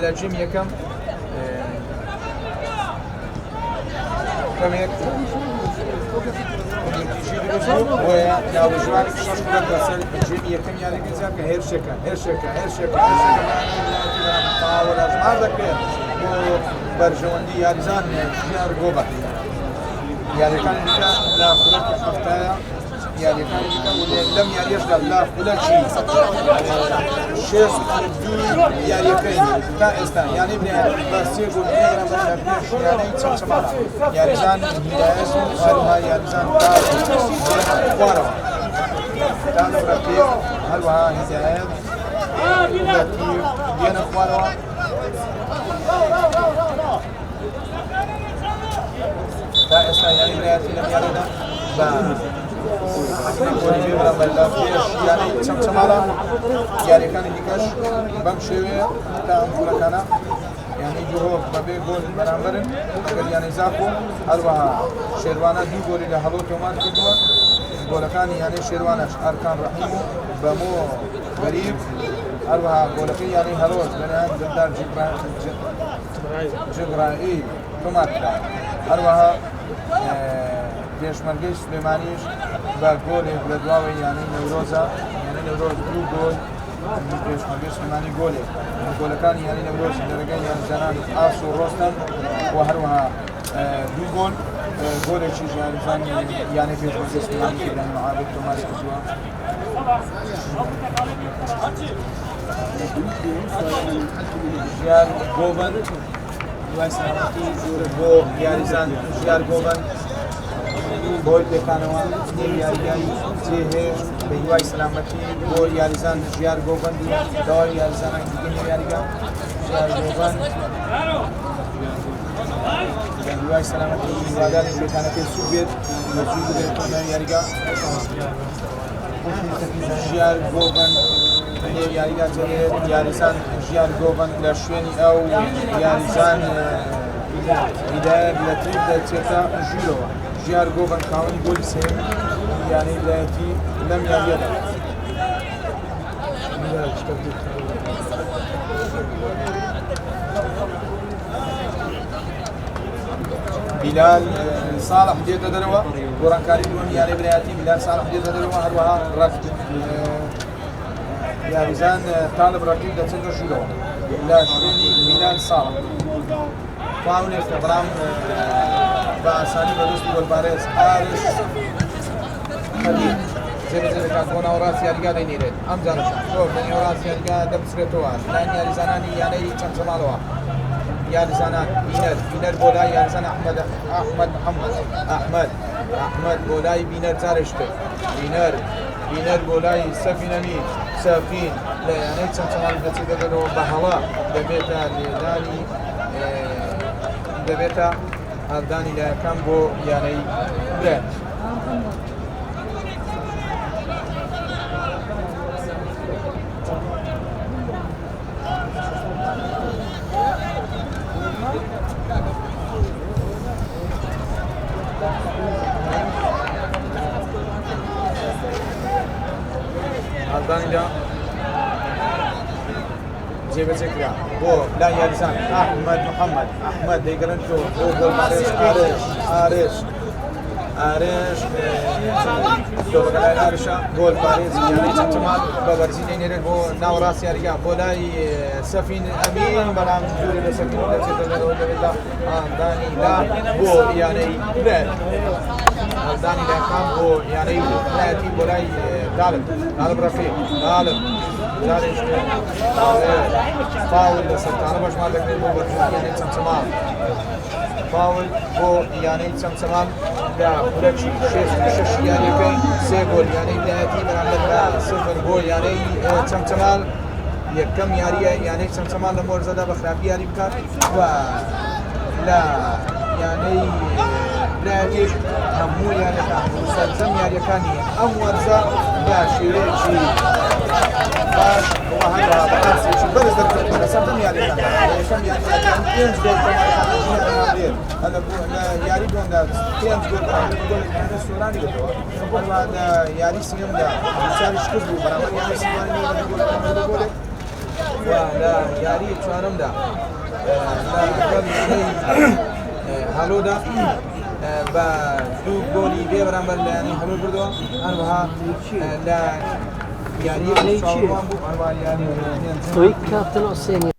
Speaker 1: لە جێمی یەکەم کەمێک کۆمیتیشی دروست بوو بۆیە ناوژوان شەش بدەن بەسەر جێمی یەکەم یاریەکە زیاد کە هێرشێکە تاوەڕ ئەژمار دەکرێت بۆ بەرژەوەندی یاریزان ژیار گۆبە یاریەکانی دیکە لە خولەکی هەفتایە یاریەکانی دیکە لەم یاریەشدا لە خولەکی یاریەکەی تا ئێستا یانی بە سێ گۆل لە پێش یانەی چەمچەماڵە یاریزان هیدایەت و هەروەها یاریزان خوارەوە تانفرەقی هەروەها هیدایەت دێنە خوارەوە تا ئێستا یانی برایەتی لەم یاریدا بە یانەی چەمچەماڵە یاریەکانی دیکەش بەم شێوەیە تا ئەم گۆڵەکانە یعنی دووهۆ بەبێ گۆل بەرامبەرن ئەگەر یانی زاکۆ هەروەها شێروانە دوو گۆلی لە هەڵۆ تۆمار کردووە گۆلەکانی یانەی شێروانەش ئەرکان ڕەحیم و بەمۆ غەریب هەروەها گۆلەکەی یانەی هەڵۆش لەلایەن دڵدار جبرائیل تۆمار کرا هەروەها پێشمەرگەی سلێمانیش بە گۆلێک لە دواوەی یانەی نەورۆزە یانەی نەورۆز دوو گۆل پێشمەرگەی سلێمانی گۆلێک گۆلەکانی یانەی نەورۆز دەرەگای یانزانان ئاس و ڕۆستەم و هەروەها دوو گۆل گۆلێکی یاریزان یانەی پێشمەرگەی سلێمانی کردن معابد تۆماری کردووە ژیار گۆبەن دوای سلامەتی بۆ یاریزان ژیار گۆبەن بۆی پێکانەوە نێو یاریگاری جێهێش بە هیوای سلامەتی بۆ یاریزان ژیار گۆبەند و داوای یاریزانان دیگە نێو یاریگا ژیار گۆبەند بە هیوای سلامەتی هیواداری پێکانەکەی سوود بێت سوود بێت نێو یاریگا ژیار گۆبەند نێو یاریگا جێهێت یاریزان ژیار گۆبەند لە شوێنی ئەو یاریزان هیدایەت لە تریپ دەچێتە ژیرەوە ژیار گۆبەن خاوەنی گۆلی سێم یانەی ویلایەتی لەم یاریەدا بیلال ساڵح دێتە دەرەوە گۆڕانکاری دووەم یانەی ویلایەتی بیلال ساڵح دێتە دەرەوە هەروەها ڕەفت یاریزان تاڵب ڕەقیب دەچێتە ژوورەوە لە شوێنی بیلال ساڵح فاولێکە بەڵام بە ئاسانی بەدەستی گۆلبارێز ئارش خەلیل جێبەجێ دەکات بۆ ناوەڕاستی یاریگا دەینێرێت ئەم جارەشان زۆر لە نێوەڕاستی یاریگا دەبچرێتەوە لای یاریزانانی یانەی چەمچەماڵەوە یاریزانان بینەر بۆ لای یاریزان ئەحمەد ئەحمەد بۆ لای بینەر جارێش کرد بینەر بۆ لای سەفین ئەمین سەفین لە یانەی چەمچەماڵ دەچێتە دەرەوە بە هەڵا دەبێتە لێدانی دەبێتە هەردانی لایەکان بۆ یانەی برێت هەردانیدا جێبەجێ کرا بۆ لای یاریزان ئەحمەد دەیگەڕێن تۆ بۆ گۆڵبارێز ئارێش تۆ بەگەلای ئارشە گۆڵبارێز یانەی چەمچەماڵ بە بەرزی دەینێرێت بۆ ناوەڕاستی یاریگا بۆ لای سەفین ئەمین بەڵام دووری لە سەفین دەچێتە دەرەوە دەبێتە هەردانی لا بۆ یانەی برێت هەردانی لاکان بۆ یانەی ویلایەتی بۆ لای دالب ڕەفیق جارێش فاول لەسەرتانە بەشمار دەکرێت بۆ بەرژەوەندی چەمچەماڵ فاول بۆ یانەی چەمچەماڵ لە خولەکی شەش یاریەکەی سێ گۆل یانەی ویلایەتی بەرامبەر بە سفر بۆ یانەی چەمچەماڵ یەکەم یاریە یانەی چەمچەماڵ لە مۆرزەدا بە خراپی یاری بکات و لە یانەی ویلایەتیش هەموو یاریەکان سەرجەم یاریەکانی ئەم وەرزە بە شێوەیەکی
Speaker 3: باش وهذا بس برز درك سبتم يا لي كم يا لي جول هذا ياري بون ده كم جول السوراني ده هذا ياري سيم ده شارش كسبو برابر ياري سيماني جول ولا ياري چهارم ده هالو ده با دو گۆلی بێ بەرامبەر لە ینی هەموو بردەوە هەروەها لە یاریە چاوەڕوان بوو هەروەها یاری
Speaker 2: توی کاپتن حسینی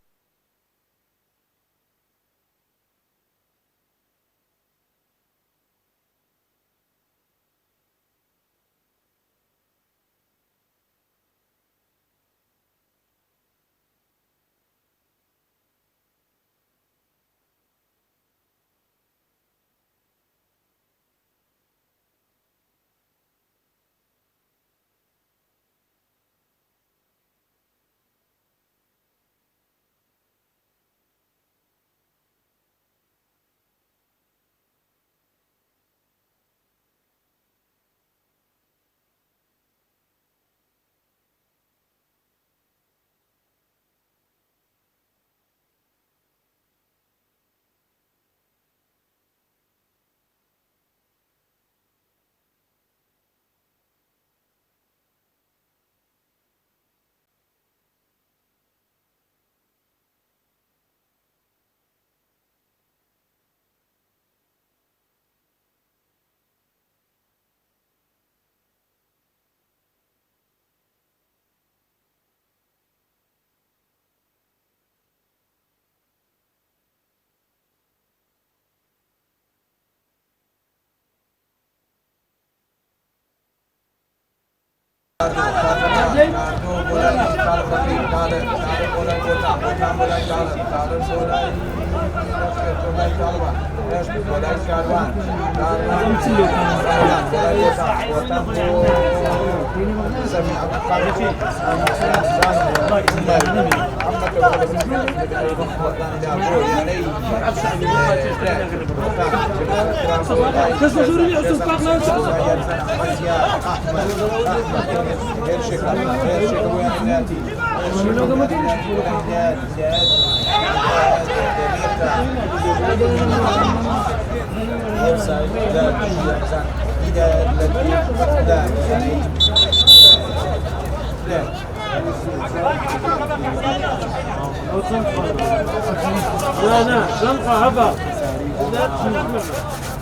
Speaker 2: لا شنطة هبا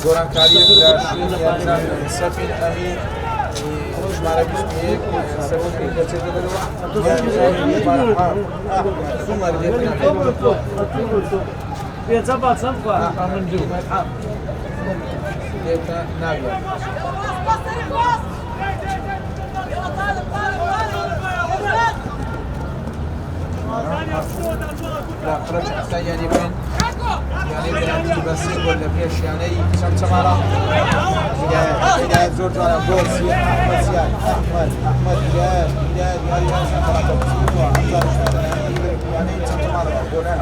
Speaker 3: گۆران کاری لە سەفین ئەمین ژمارە 21 سەفین دەچێتە دەرەوە
Speaker 2: بيتزا باتسنفا من جو
Speaker 3: لێتە نابێت لا خرج حتى يعني بين يعني بين بس ولا فيش يعني كم سمارة بداية زور جوانا جول سي أحمد سياد أحمد بداية يعني يعني كم سمارة بولاي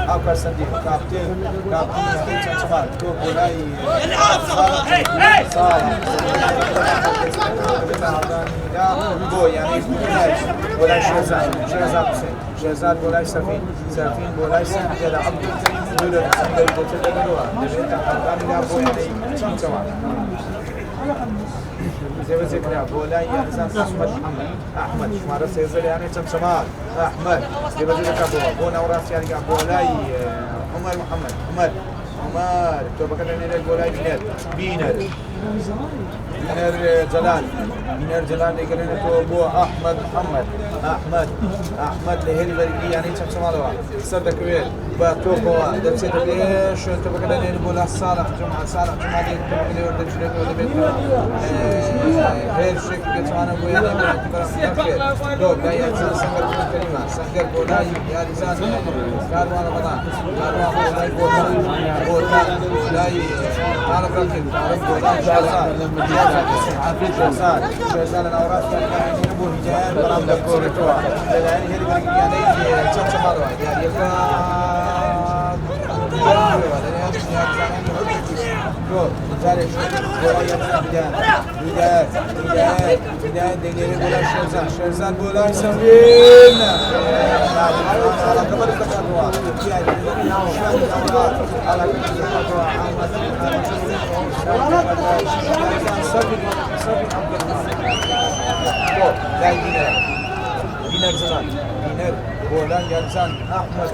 Speaker 3: أوكار سندي كابتن كم سمارة بولاي بو يعني ولا شهزاد بولاي سفين بولاي سفين عبد دولة سندي بتدلوا دبيت حقان لا بو يعني كم سمارة زي ذكر بولاي يحسن أحمد شمارة سيزل يعني كم سمارة أحمد زي ذكر بونا وراس يعني بولاي عمر محمد عمر تو بكرة نير بولاي بينر بينر جلال نيكرين تو بو أحمد لهيري بريكي يعني كم سمارة صدق كبير بتوقع دبسة ليش تو بكرة نير بولا صالح جمعة دي تو بكرة ورد شريك ولا بيت غير شريك بيتوانا بويا نير دو جاي أجزاء سنجر بولاي يا رجال كاروان رمضان كاروان بولاي تعرف ركن شهزاد الأوراق يعني يبو هجان برام دكورتوا يعني هذي بيجي يعني كم سمارة يعني يبقى جول زارع ولا يرجع بداية دينيري ولا شيرزان ولا يسوين على كبر الخطوة على كبر الخطوة لا دينار زمان دينار ولا يرزان أحمد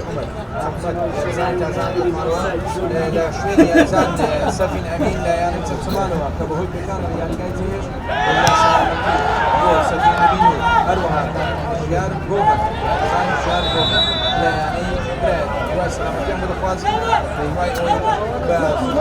Speaker 3: شيرزان جازان لا شوي يرزان سفين أمين لا يعني تسمانه كبه البكان يعني قاعد يعيش ولا سلامتي هو سفين أمين أروها شيار جوهر شيار جوهر لا يعني براد وسلامتي أمر خوازي هواي بس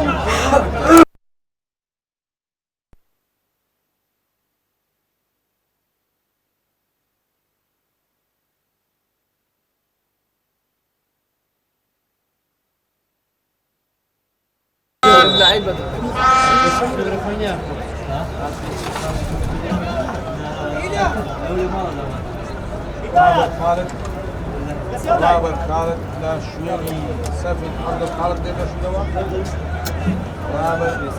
Speaker 2: اللعيبه
Speaker 3: خالد لا شويني سفن عبد الخالق ديك شو دوا رابط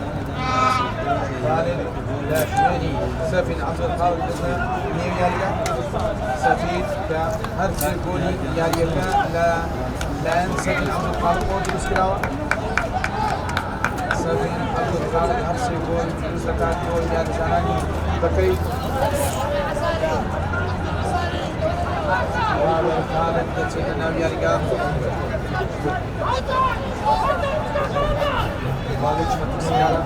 Speaker 3: خالد لا شويني سفن عبد الخالق ديك نيو ياليا سفين كهر سيكوني ياليا لا سفن عبد الخالق موجود بسكراوة سفن عبد الخالق هر سيكون رسلتان كون يالي زاناني بكري خالد تسيدنا بيارجا خالد متسيارة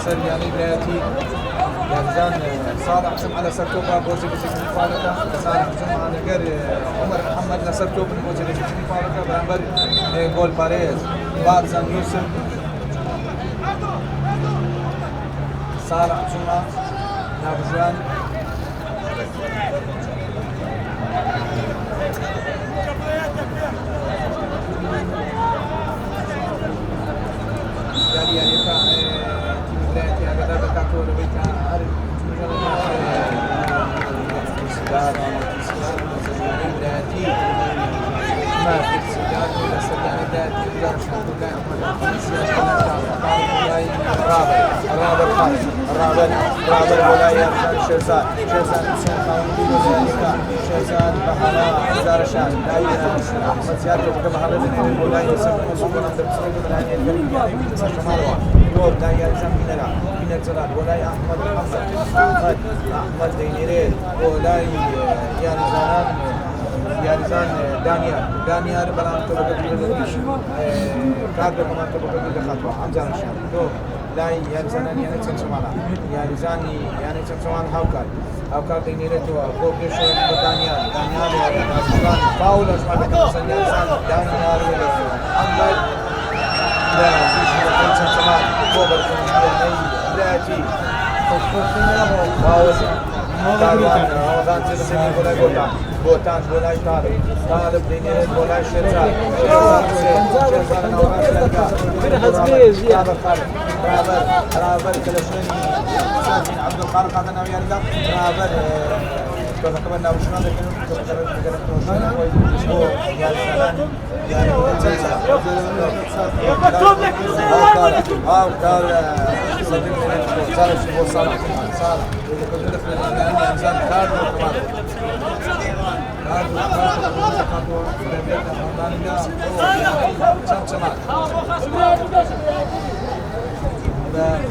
Speaker 3: سر يعني بلاتي يرجان صالح جمع على سرتوبا بوزي بسيكني فارقة صالح جمع على غير عمر محمد لسرتوبا بوزي بسيكني فارقة برامبر جول باريز بارزان يوسف صالح جمع نابجان يعني بداية هذا بكاتور بيتا عارف سيجار بدايتي ما في سيجار ولا سيجار بدايتي ولا شنو رابر ولا يرجع شيرزان حسين خاوندي شيرزان بحلا زارشان داير احمد زياد بحلا ولا يسمى مسؤول عن تسويق الهاني الكريم سماروا دور داير زميلنا من الزلال ولا احمد دينيري ولا يارزان دانيال بلان تبقى كارد كمان تبقى خطوة عمزان الشام دور لا يارزان يعني تسمعنا يعني تسمعنا هاوكار دينيري تو بوبيش دانيال فاول اسمع بكسان دانيال محمد لا فيش تسمعنا بوبر داتي فاول رمضان تسمي ولا بوتان ولا طالب دينير ولا شيرزان رابر كلاشوني عبد الخالق هذا ناوي يرجع رابر كنا وشنا لكن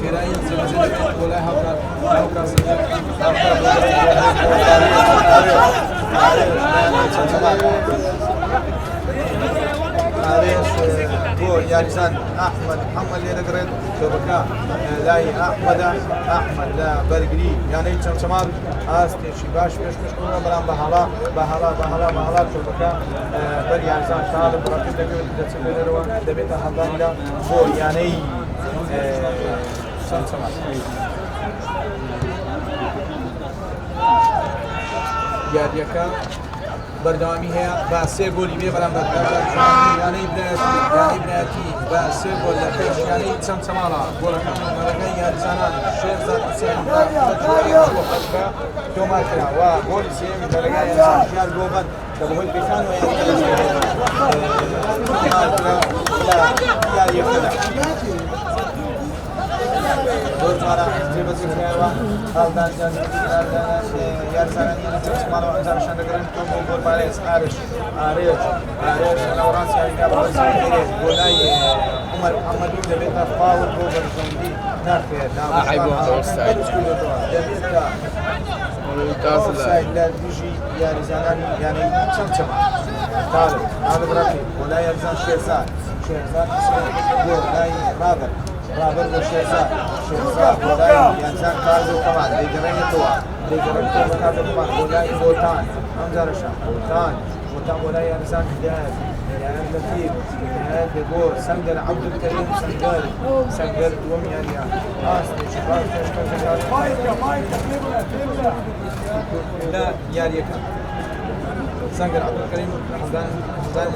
Speaker 3: كراين ولا هاوكار هو يارسان احمد محمد يدقرن شبكه لاي احمد لا برغري يعني شمال استي شباش مش كنا برام بحالا شبكه بر يارسان طالب رقم دبيت دبيت حضان لا هو يعني شمال ياديكا بردوامی هەیە با سێ گۆلی بێ بەرامبەر یانەی برایەتی با سێ گۆل لەکەی ژیانەی چەند چەماڵە گۆڵەکان مەرەکەی یاریزانان شێرزاد حوسێن تۆمار کرا و گۆلی سێمی بەرەگای ژیان گۆبەن کە بەهۆی پێکان و یاریەکەدا دورمارا جبهة الكهرباء هالدان جانب يارزان يارزان مارو أنزار شندقرن توم بول باريس عارش لورانس يعني بس بولاي عمر محمد بن بيتا فاول بوغر جندي نافع اوفسايد لا تجي يارزان يعني تشمشم طالب رقيب ولا يارزان شيرزاد ولاي رابر وشيرزاد ولاي يارزان كارزو كمان ديجرين توا كارزو كمان ولاي بوتان انظر شام بوتان ولاي يارزان هداية يعني لطيف هداية بور سنجر عبد الكريم سنجر دوم يعني شباب لا ياريك سنجر عبد الكريم حمدان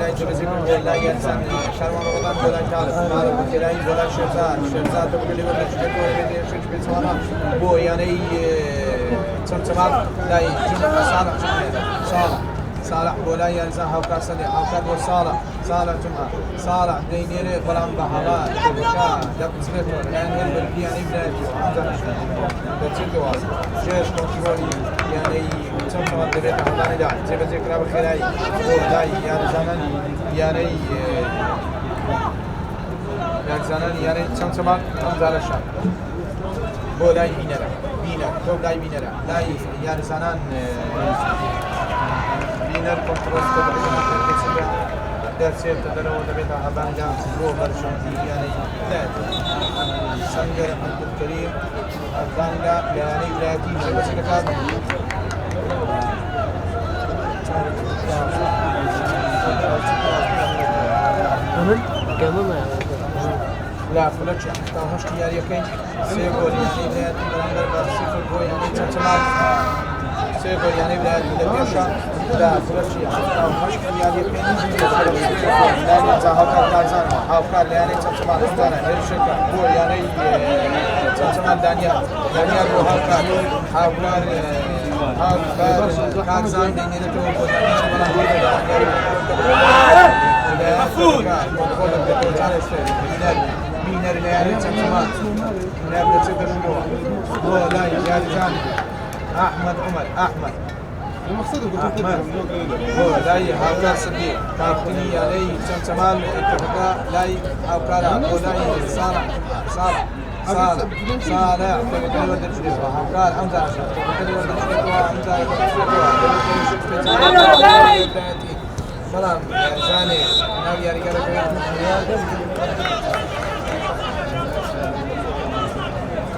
Speaker 3: لا يجوز لا ينسى شرمان رمضان ولا يتعرف مالك الكلاي ولا شيرزاد تقول لي ولا شكل ولا بدي شكل بسوانا هو يعني تمام لا يجوز صالح ولا ينسى هاوكا صالح جمعة صالح دينيري بلان بحلا كا دب سميتو يعني بالبياني بلاتي وعندنا بتشدوا جيش كونترولي يعني تمام دريت حضاني لا جيب ذكرى بخيراي ولاي يعني زمان يعني يعني تمام أمزال الشام ولاي بينرا تولاي بينرا لاي يعني زمان بينر كنترول تبع درسيت تدرو دبيتا هبانجا رو برشون يعني لا سنجر عبد الكريم هبانجا يعني بلاتي بس كذا لا فلتش تاهش كياري كين سيقول يعني بلاتي برندر برسيف البوي يعني تمام سيقول يعني بلاد الدشا لا فلشي حتى مش يعني كان لا يزهق كارزان هاوكار يعني تسمع زانا الشركه هو يعني تسمع دانيال هاوكار كارزان دنيا تو مفروض مينر يعني تسمع لا بتقدر هو لا يجازان احمد عمر احمد هو لاي هاوكار صديق كابتني علي سمسمان اتفقا لاي هاوكار هو لاي صالح تبقى ودر شريف هاوكار حمزة عشان تبقى ودر شريف وحمزة سلام زاني ناوي يا رجال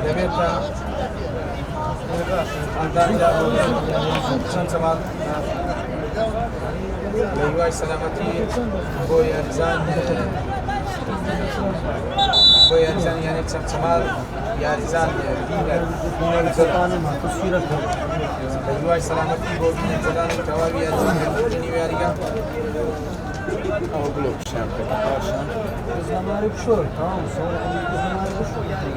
Speaker 3: دبيتا شمسمان ليواي سلامتي بويا رزان يعني شمسمان يا رزان بينر ليواي سلامتي بويا رزان كوابي يا رزان جني يا رجال
Speaker 1: أو بلوك شامبك
Speaker 2: زمانه بشور تمام صور زمانه بشور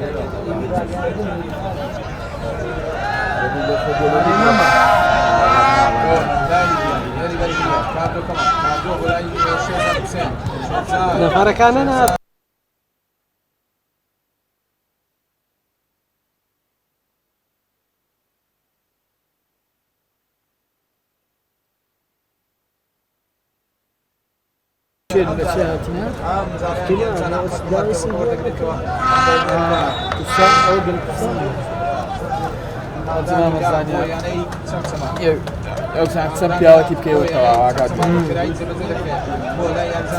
Speaker 2: نفر كان أنا
Speaker 1: Eu sangat sempiau tip kau tahu agak.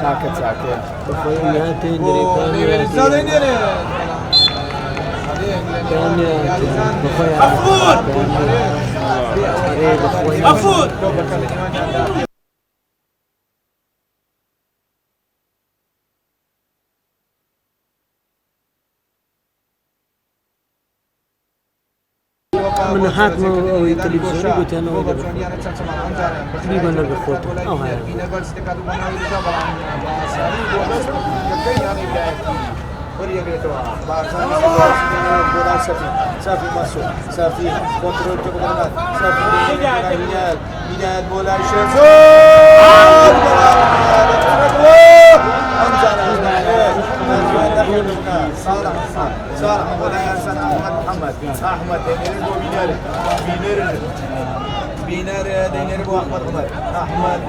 Speaker 1: Sakit.
Speaker 2: من حاكم أو التلفزيون قلت أنا تقريبا نلقى خطة أو هاي
Speaker 3: صافي ماسو صافي كنترول تقدرات صافي بناد مولاي شيخ صالح صالح ولا ينسى احمد محمد احمد بينر دينير ابو احمد عمر احمد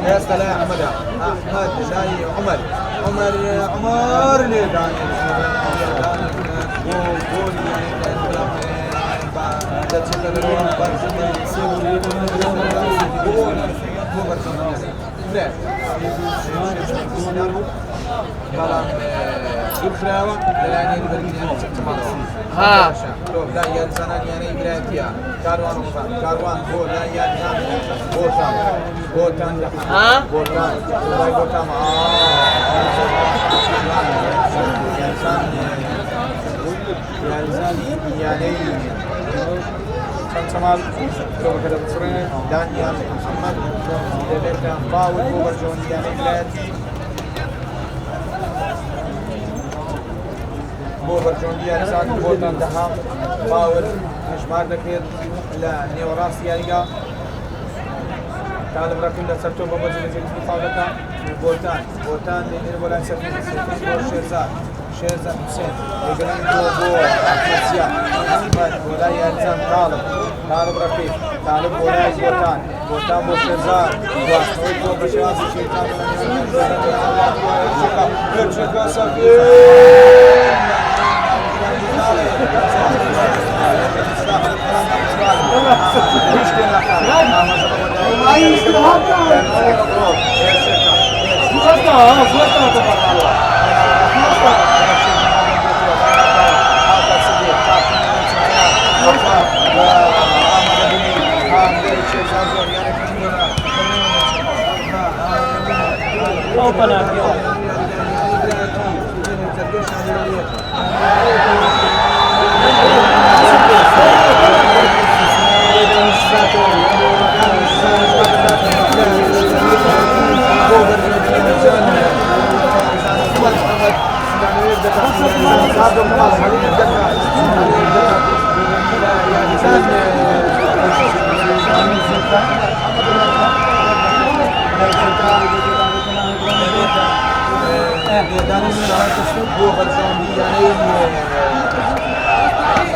Speaker 3: يا سلام احمد لاي عمر لداني جول ها لا ينسان يعني إبراهيم كاروان بول لا يعني بوتان ها بوتان يعني شمال لو كده بصرين دانيال محمد دلتا فاول اوفر جون يعني بلاتي اوفر جون يعني ساعه بوتان دهام فاول مشمار دكير لا نيوراس ياريغا طالب ركن ده سرتو بابا زي فاولتا بوتان اللي ولا سرتو شيرزان حسين يقرن بو احمد زياد احمد ولا يلزم طالب رفيق طالب ولا بوتان بو شيرزان واستوي بو بشاز شيطان يرجع سفين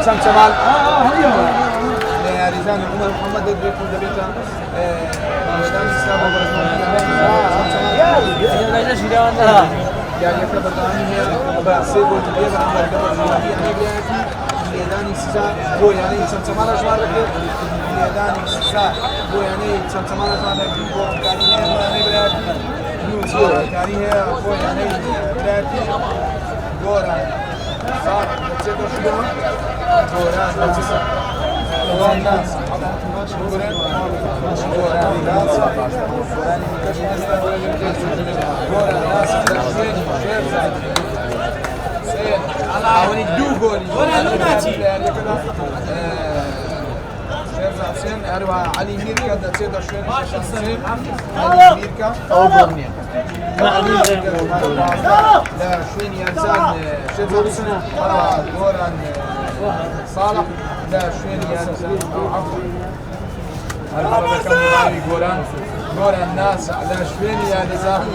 Speaker 3: سام شمال ريزان عمر محمد الدريكو دبيتا ميدان اسلام يعني يطلب الآن هي سيبو تبيع عمر دبر ميدان سيسا هو يعني سام شمال أشوار لك ميدان سيسا هو يعني سام شمال أشوار لك يعني هي براتي نيوزيو يعني هي هو يعني براتي دورا صار بتسيطر شدوها دورا بتسيطر والناس علي ميركا دا تسيطر شوين علي ميركا أو بورنيا لا شوين يلزان شيرزان دوران صالح لا شوين يلزان عفوا هالمرة كان مراوي جوران ناس على شوين يلزان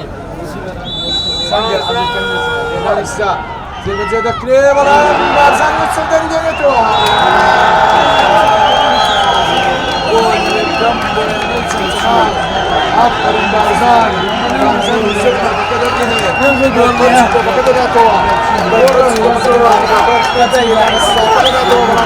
Speaker 3: سنجر عبد الكريم يدار الساعة زي ما زاد كليب والله بارزان يتصدر دنيته أفضل بارزان يصفر بكذا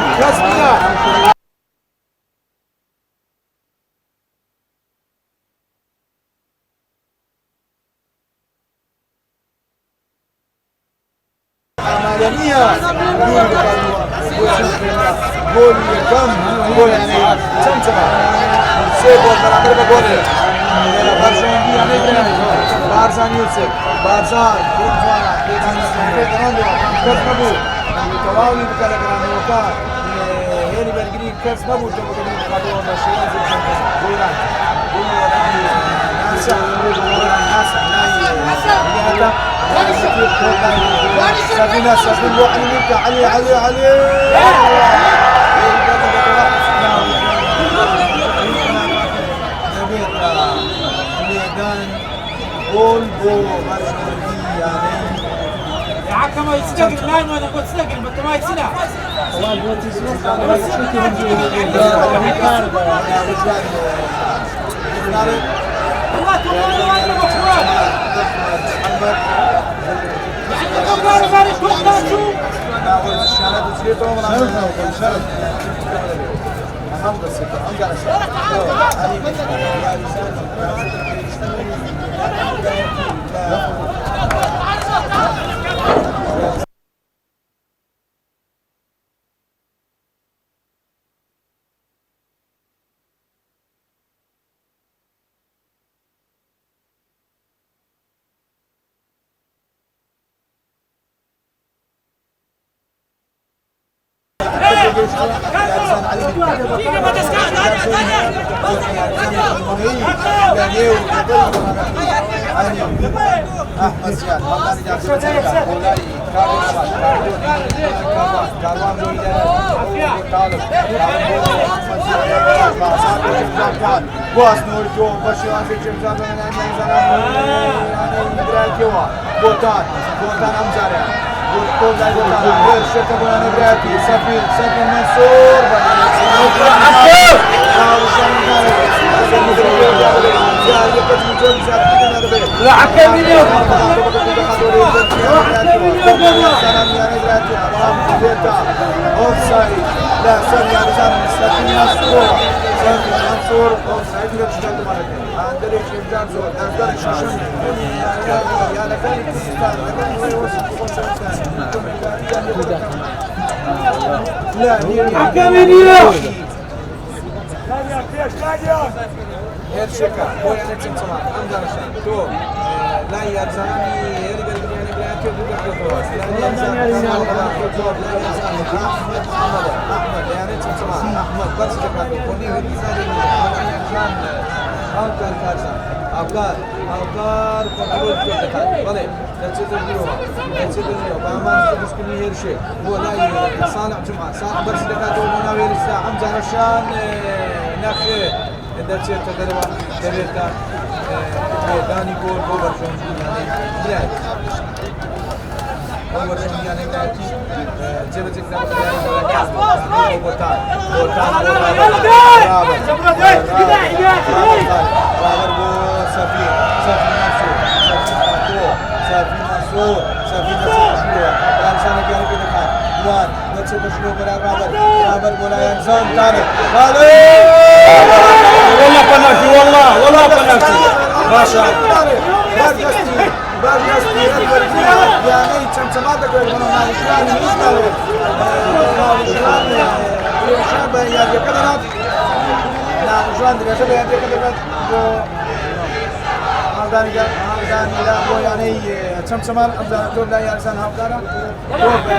Speaker 3: جول كم جول يعني سمسمة سيبو برابر بقول بارزان يعني بارزان يوسف بارزان كسبوا تواوي بكذا كلام وكان هني برجري كسبوا جنبه كانوا ماشيين في جولان سفينة سفينة علي ميدان جول برشلونة يعني
Speaker 4: كما يستقل لاين وانا قلت استقل ما يتصنع
Speaker 2: والله بوتي
Speaker 4: الله تبارك وتعالى مكروه يعني بارك كنت تشوف
Speaker 1: أحمد زياد باز نور جو باشیان چمزاد بوتان امزاره بوتان دايما شكل بنا نبراتي سفير منصور لا حكمني اوفسايد لا سوري يا رجال سفير منصور اوفسايد رجعت مرتين عندنا شيء زول عندنا شاشن يا لكان لا حكمني هر شكا هو يعني تسمع أنظر شان تو لا يرزاني يرجع يعني بلا كيف بقى لا يرزاني أحمد يعني تسمع أحمد بس كذا كوني هرزاني يرزان أوكار كارزان أوكار كقول كذا ولا تنسدني بأمان تسكني هر شيء هو لا صانع جماعة صانع بس كذا تو مناوير الساعة أنظر شان نخ درچه تدروا درتا دانی گول برشون يعني بلاد برشون يعني داتی جبت كلام يعني بوتان رابر بولا انسان طارق والله بنالتي والله بنالتي ما شاء الله باجستي يعني تمتماتك والمناشان يسمعوا شاب يا كذا لا جوان ده شاب يا كذا هذا لا هو يعني تمتمان أبدا لا يرسل هؤلاء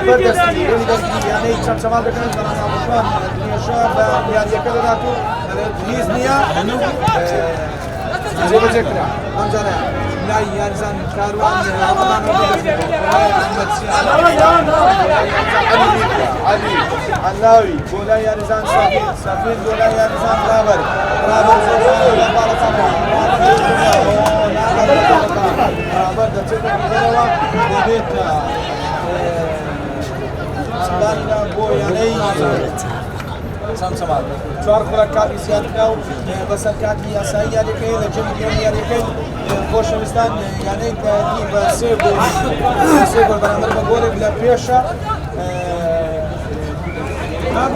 Speaker 1: باجستي يعني تمتمان ده كذا شاب شاب يا كذا هيزنيا زي ما ذكرنا أمزنا لا يرزان كاروان رمضان أحمد علي الناوي ولا يرزان سفير ولا يرزان رابر رابر ده تبغى كذا بيت سبحان بو يعني سامسمان چوار خوراکاتی زیاد کراو بس کاتی یاسایی یاری که لجنی یاری که خوشوستان یعنی دی با سه گل برابر با گل بلا پیشا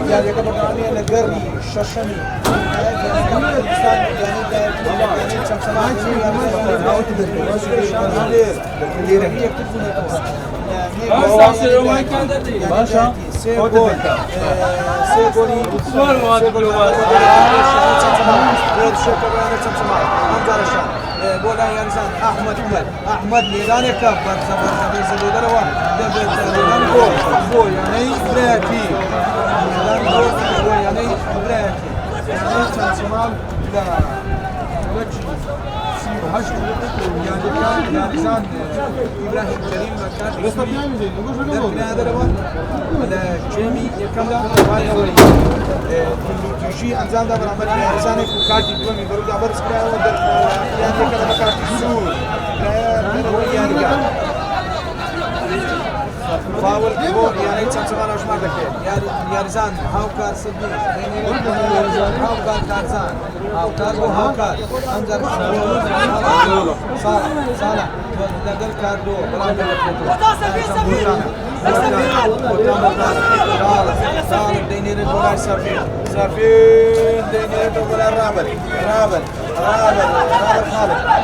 Speaker 1: یاری که بگانی لگری ششمی یعنی سامسمان باشا سيغولي بولا ينزل احمد ميدان كبر زبر زلودروا ميدان جول يعني بلاكي ميدان جول يعني بلاكي يعني تنسمال لا يعني كان يعني زان ابراهيم كريم كان هذا ولا جيمي يكمل هاي تجي انزان ده برامج انسان كارتي دومي برود ابرز كده يعني كده كارتي سور لا هو يعني
Speaker 3: فاول بۆ یانەی چەند چەمانە ژمار دەکرێت یاریزان هاوکار سەدی هاوکار کارزان هاوکار بۆ هاوکار ئەمجار ساڵە لەگەڵ کاردۆ بەڵام دەینێرێت بۆ لای سەفیر دەینێرێتەوە بۆ لای رابر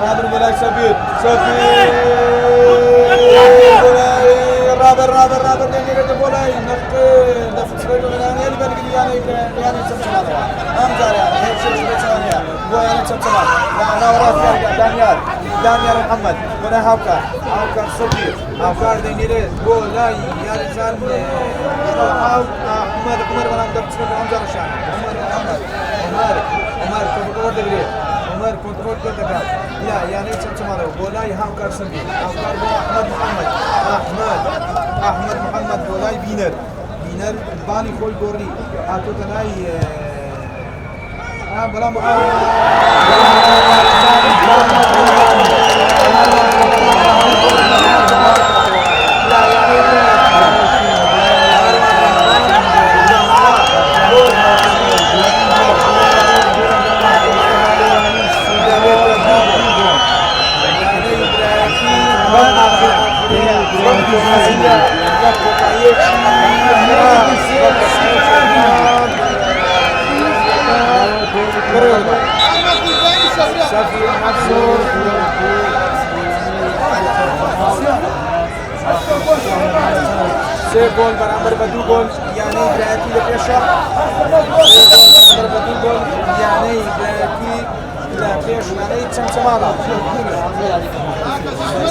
Speaker 3: رابر بۆ لای سەفیر رابر دەینێرێتە بۆ لای دەفچرێتەوە لەلایەنی بەرگری یانەی چەمچەمانەوە ئەم جاریان هێرشێکی بێچەوانەیە بۆ یانەی چەمچەمان ناوەڕاستیاندا دانیار محەممەد بۆ لای هاوکار سەفیر هاوکار دەینێرێت بۆ لای یاریزان عمر بەڵام دەبچرێتەوە ئەم جارەشان عمر کۆنتڕۆڵ دەگرێت عمر کۆنتڕۆڵ دەکات یانەی چەمچەمانەوە بۆ لای هاوکار سەفیر هاوکار بۆ ئەحمەد محەممەد بۆ لای بینەر بانی خۆی گۆڕی هاتوۆتە لای بەڵام سه گل برابر با 2 گل یعنی برایتی لپیشا برابر با 2 گل یعنی برایتی لپیش یعنی چمچمانا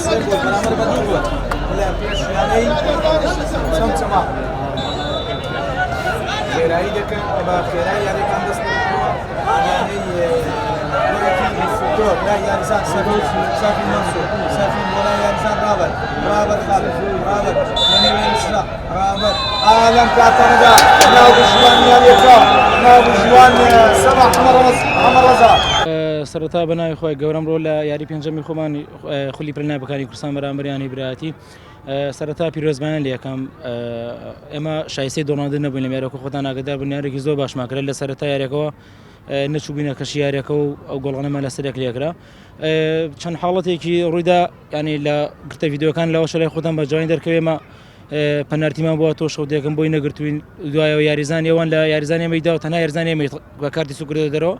Speaker 3: سه گل برابر با 2 گل لپیش یعنی چمچما خیرایی دکن با خیرایی یعنی کم دست یعنی دور لا يارزان سافي منصور ولا يارزان رابر خالد يمين إسراء رابر عالم كاتندا ناو بجوان ياريكا ناو بجوان سبع عمر رزا
Speaker 2: سەرەتا بەناوی خۆی گەورەم ڕۆ لە یاری پێنجەمی خۆمان خولی پرنایبەکانی کوردستان بەرامبەریانی برایەتی سەرەتا پیرۆزبیان لە یەکەم ئێمە شایستەی دۆڕاندن نەبووین لە میارێکە خۆتان ئاگادار بوون یاریێکی زۆر باشمان کرد لە سەرەتا یاریەکەوە نەچووبینە کەشی یاریەکە و ئەو گۆڵانەمان لەسەرێک لێکرا چەند حاڵەتێکی ڕوویدا ینی لە گرتە ڤیددیۆکان لەەوە شەلای خۆتان بە جوانی دەرکەوێمە پەنارتیمان بووە تۆ شەودێکم بۆی نەگرتوین دوایەوە یاریزان ئێوان لە یاریزانی ئەمەیدا و تەنها یاریزانی بە کارتی سوکردە دەرەوە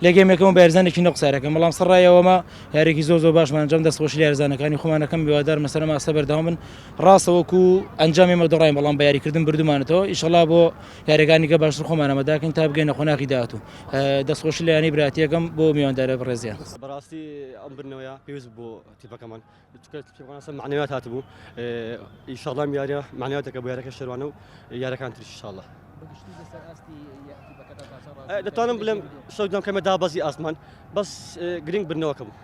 Speaker 2: لەگەمێکەوە بە یاریزانێکی نەقسارەکەم بەڵام سەرڕایەوەمە یارێکی زۆر باشمان ئەنجام دەستخۆشی یاریزانەکانی خۆمانەکەم بێوادار مەسەرەما سەبەرداوام من ڕاستەوەکو ئەنجامی ئێمە دەڕاین بەڵام بە یاریکردن بردومانێتەوە ئیشەڵا بۆ یاریەکانیکە باشتر خۆمانەمە داکەین تا بگەینە خۆناغی داهاتوو دەستخۆشی لە ینی برایەتیەکەم بۆ میواندارە بەڕێزیان
Speaker 6: بەڕاستی ئەم برنەوەیە پێویست بۆ تیپەکەمان معنویات هاتبوو ئیشەڵا یاریە معنویاتەکە بۆ یارەکە شەروانە و یارەکان تریش ئیشەڵا دەتوانم بڵێم شەودام کەمە دابەزی ئاسمان بەس گرنگ برنەوەکە بوو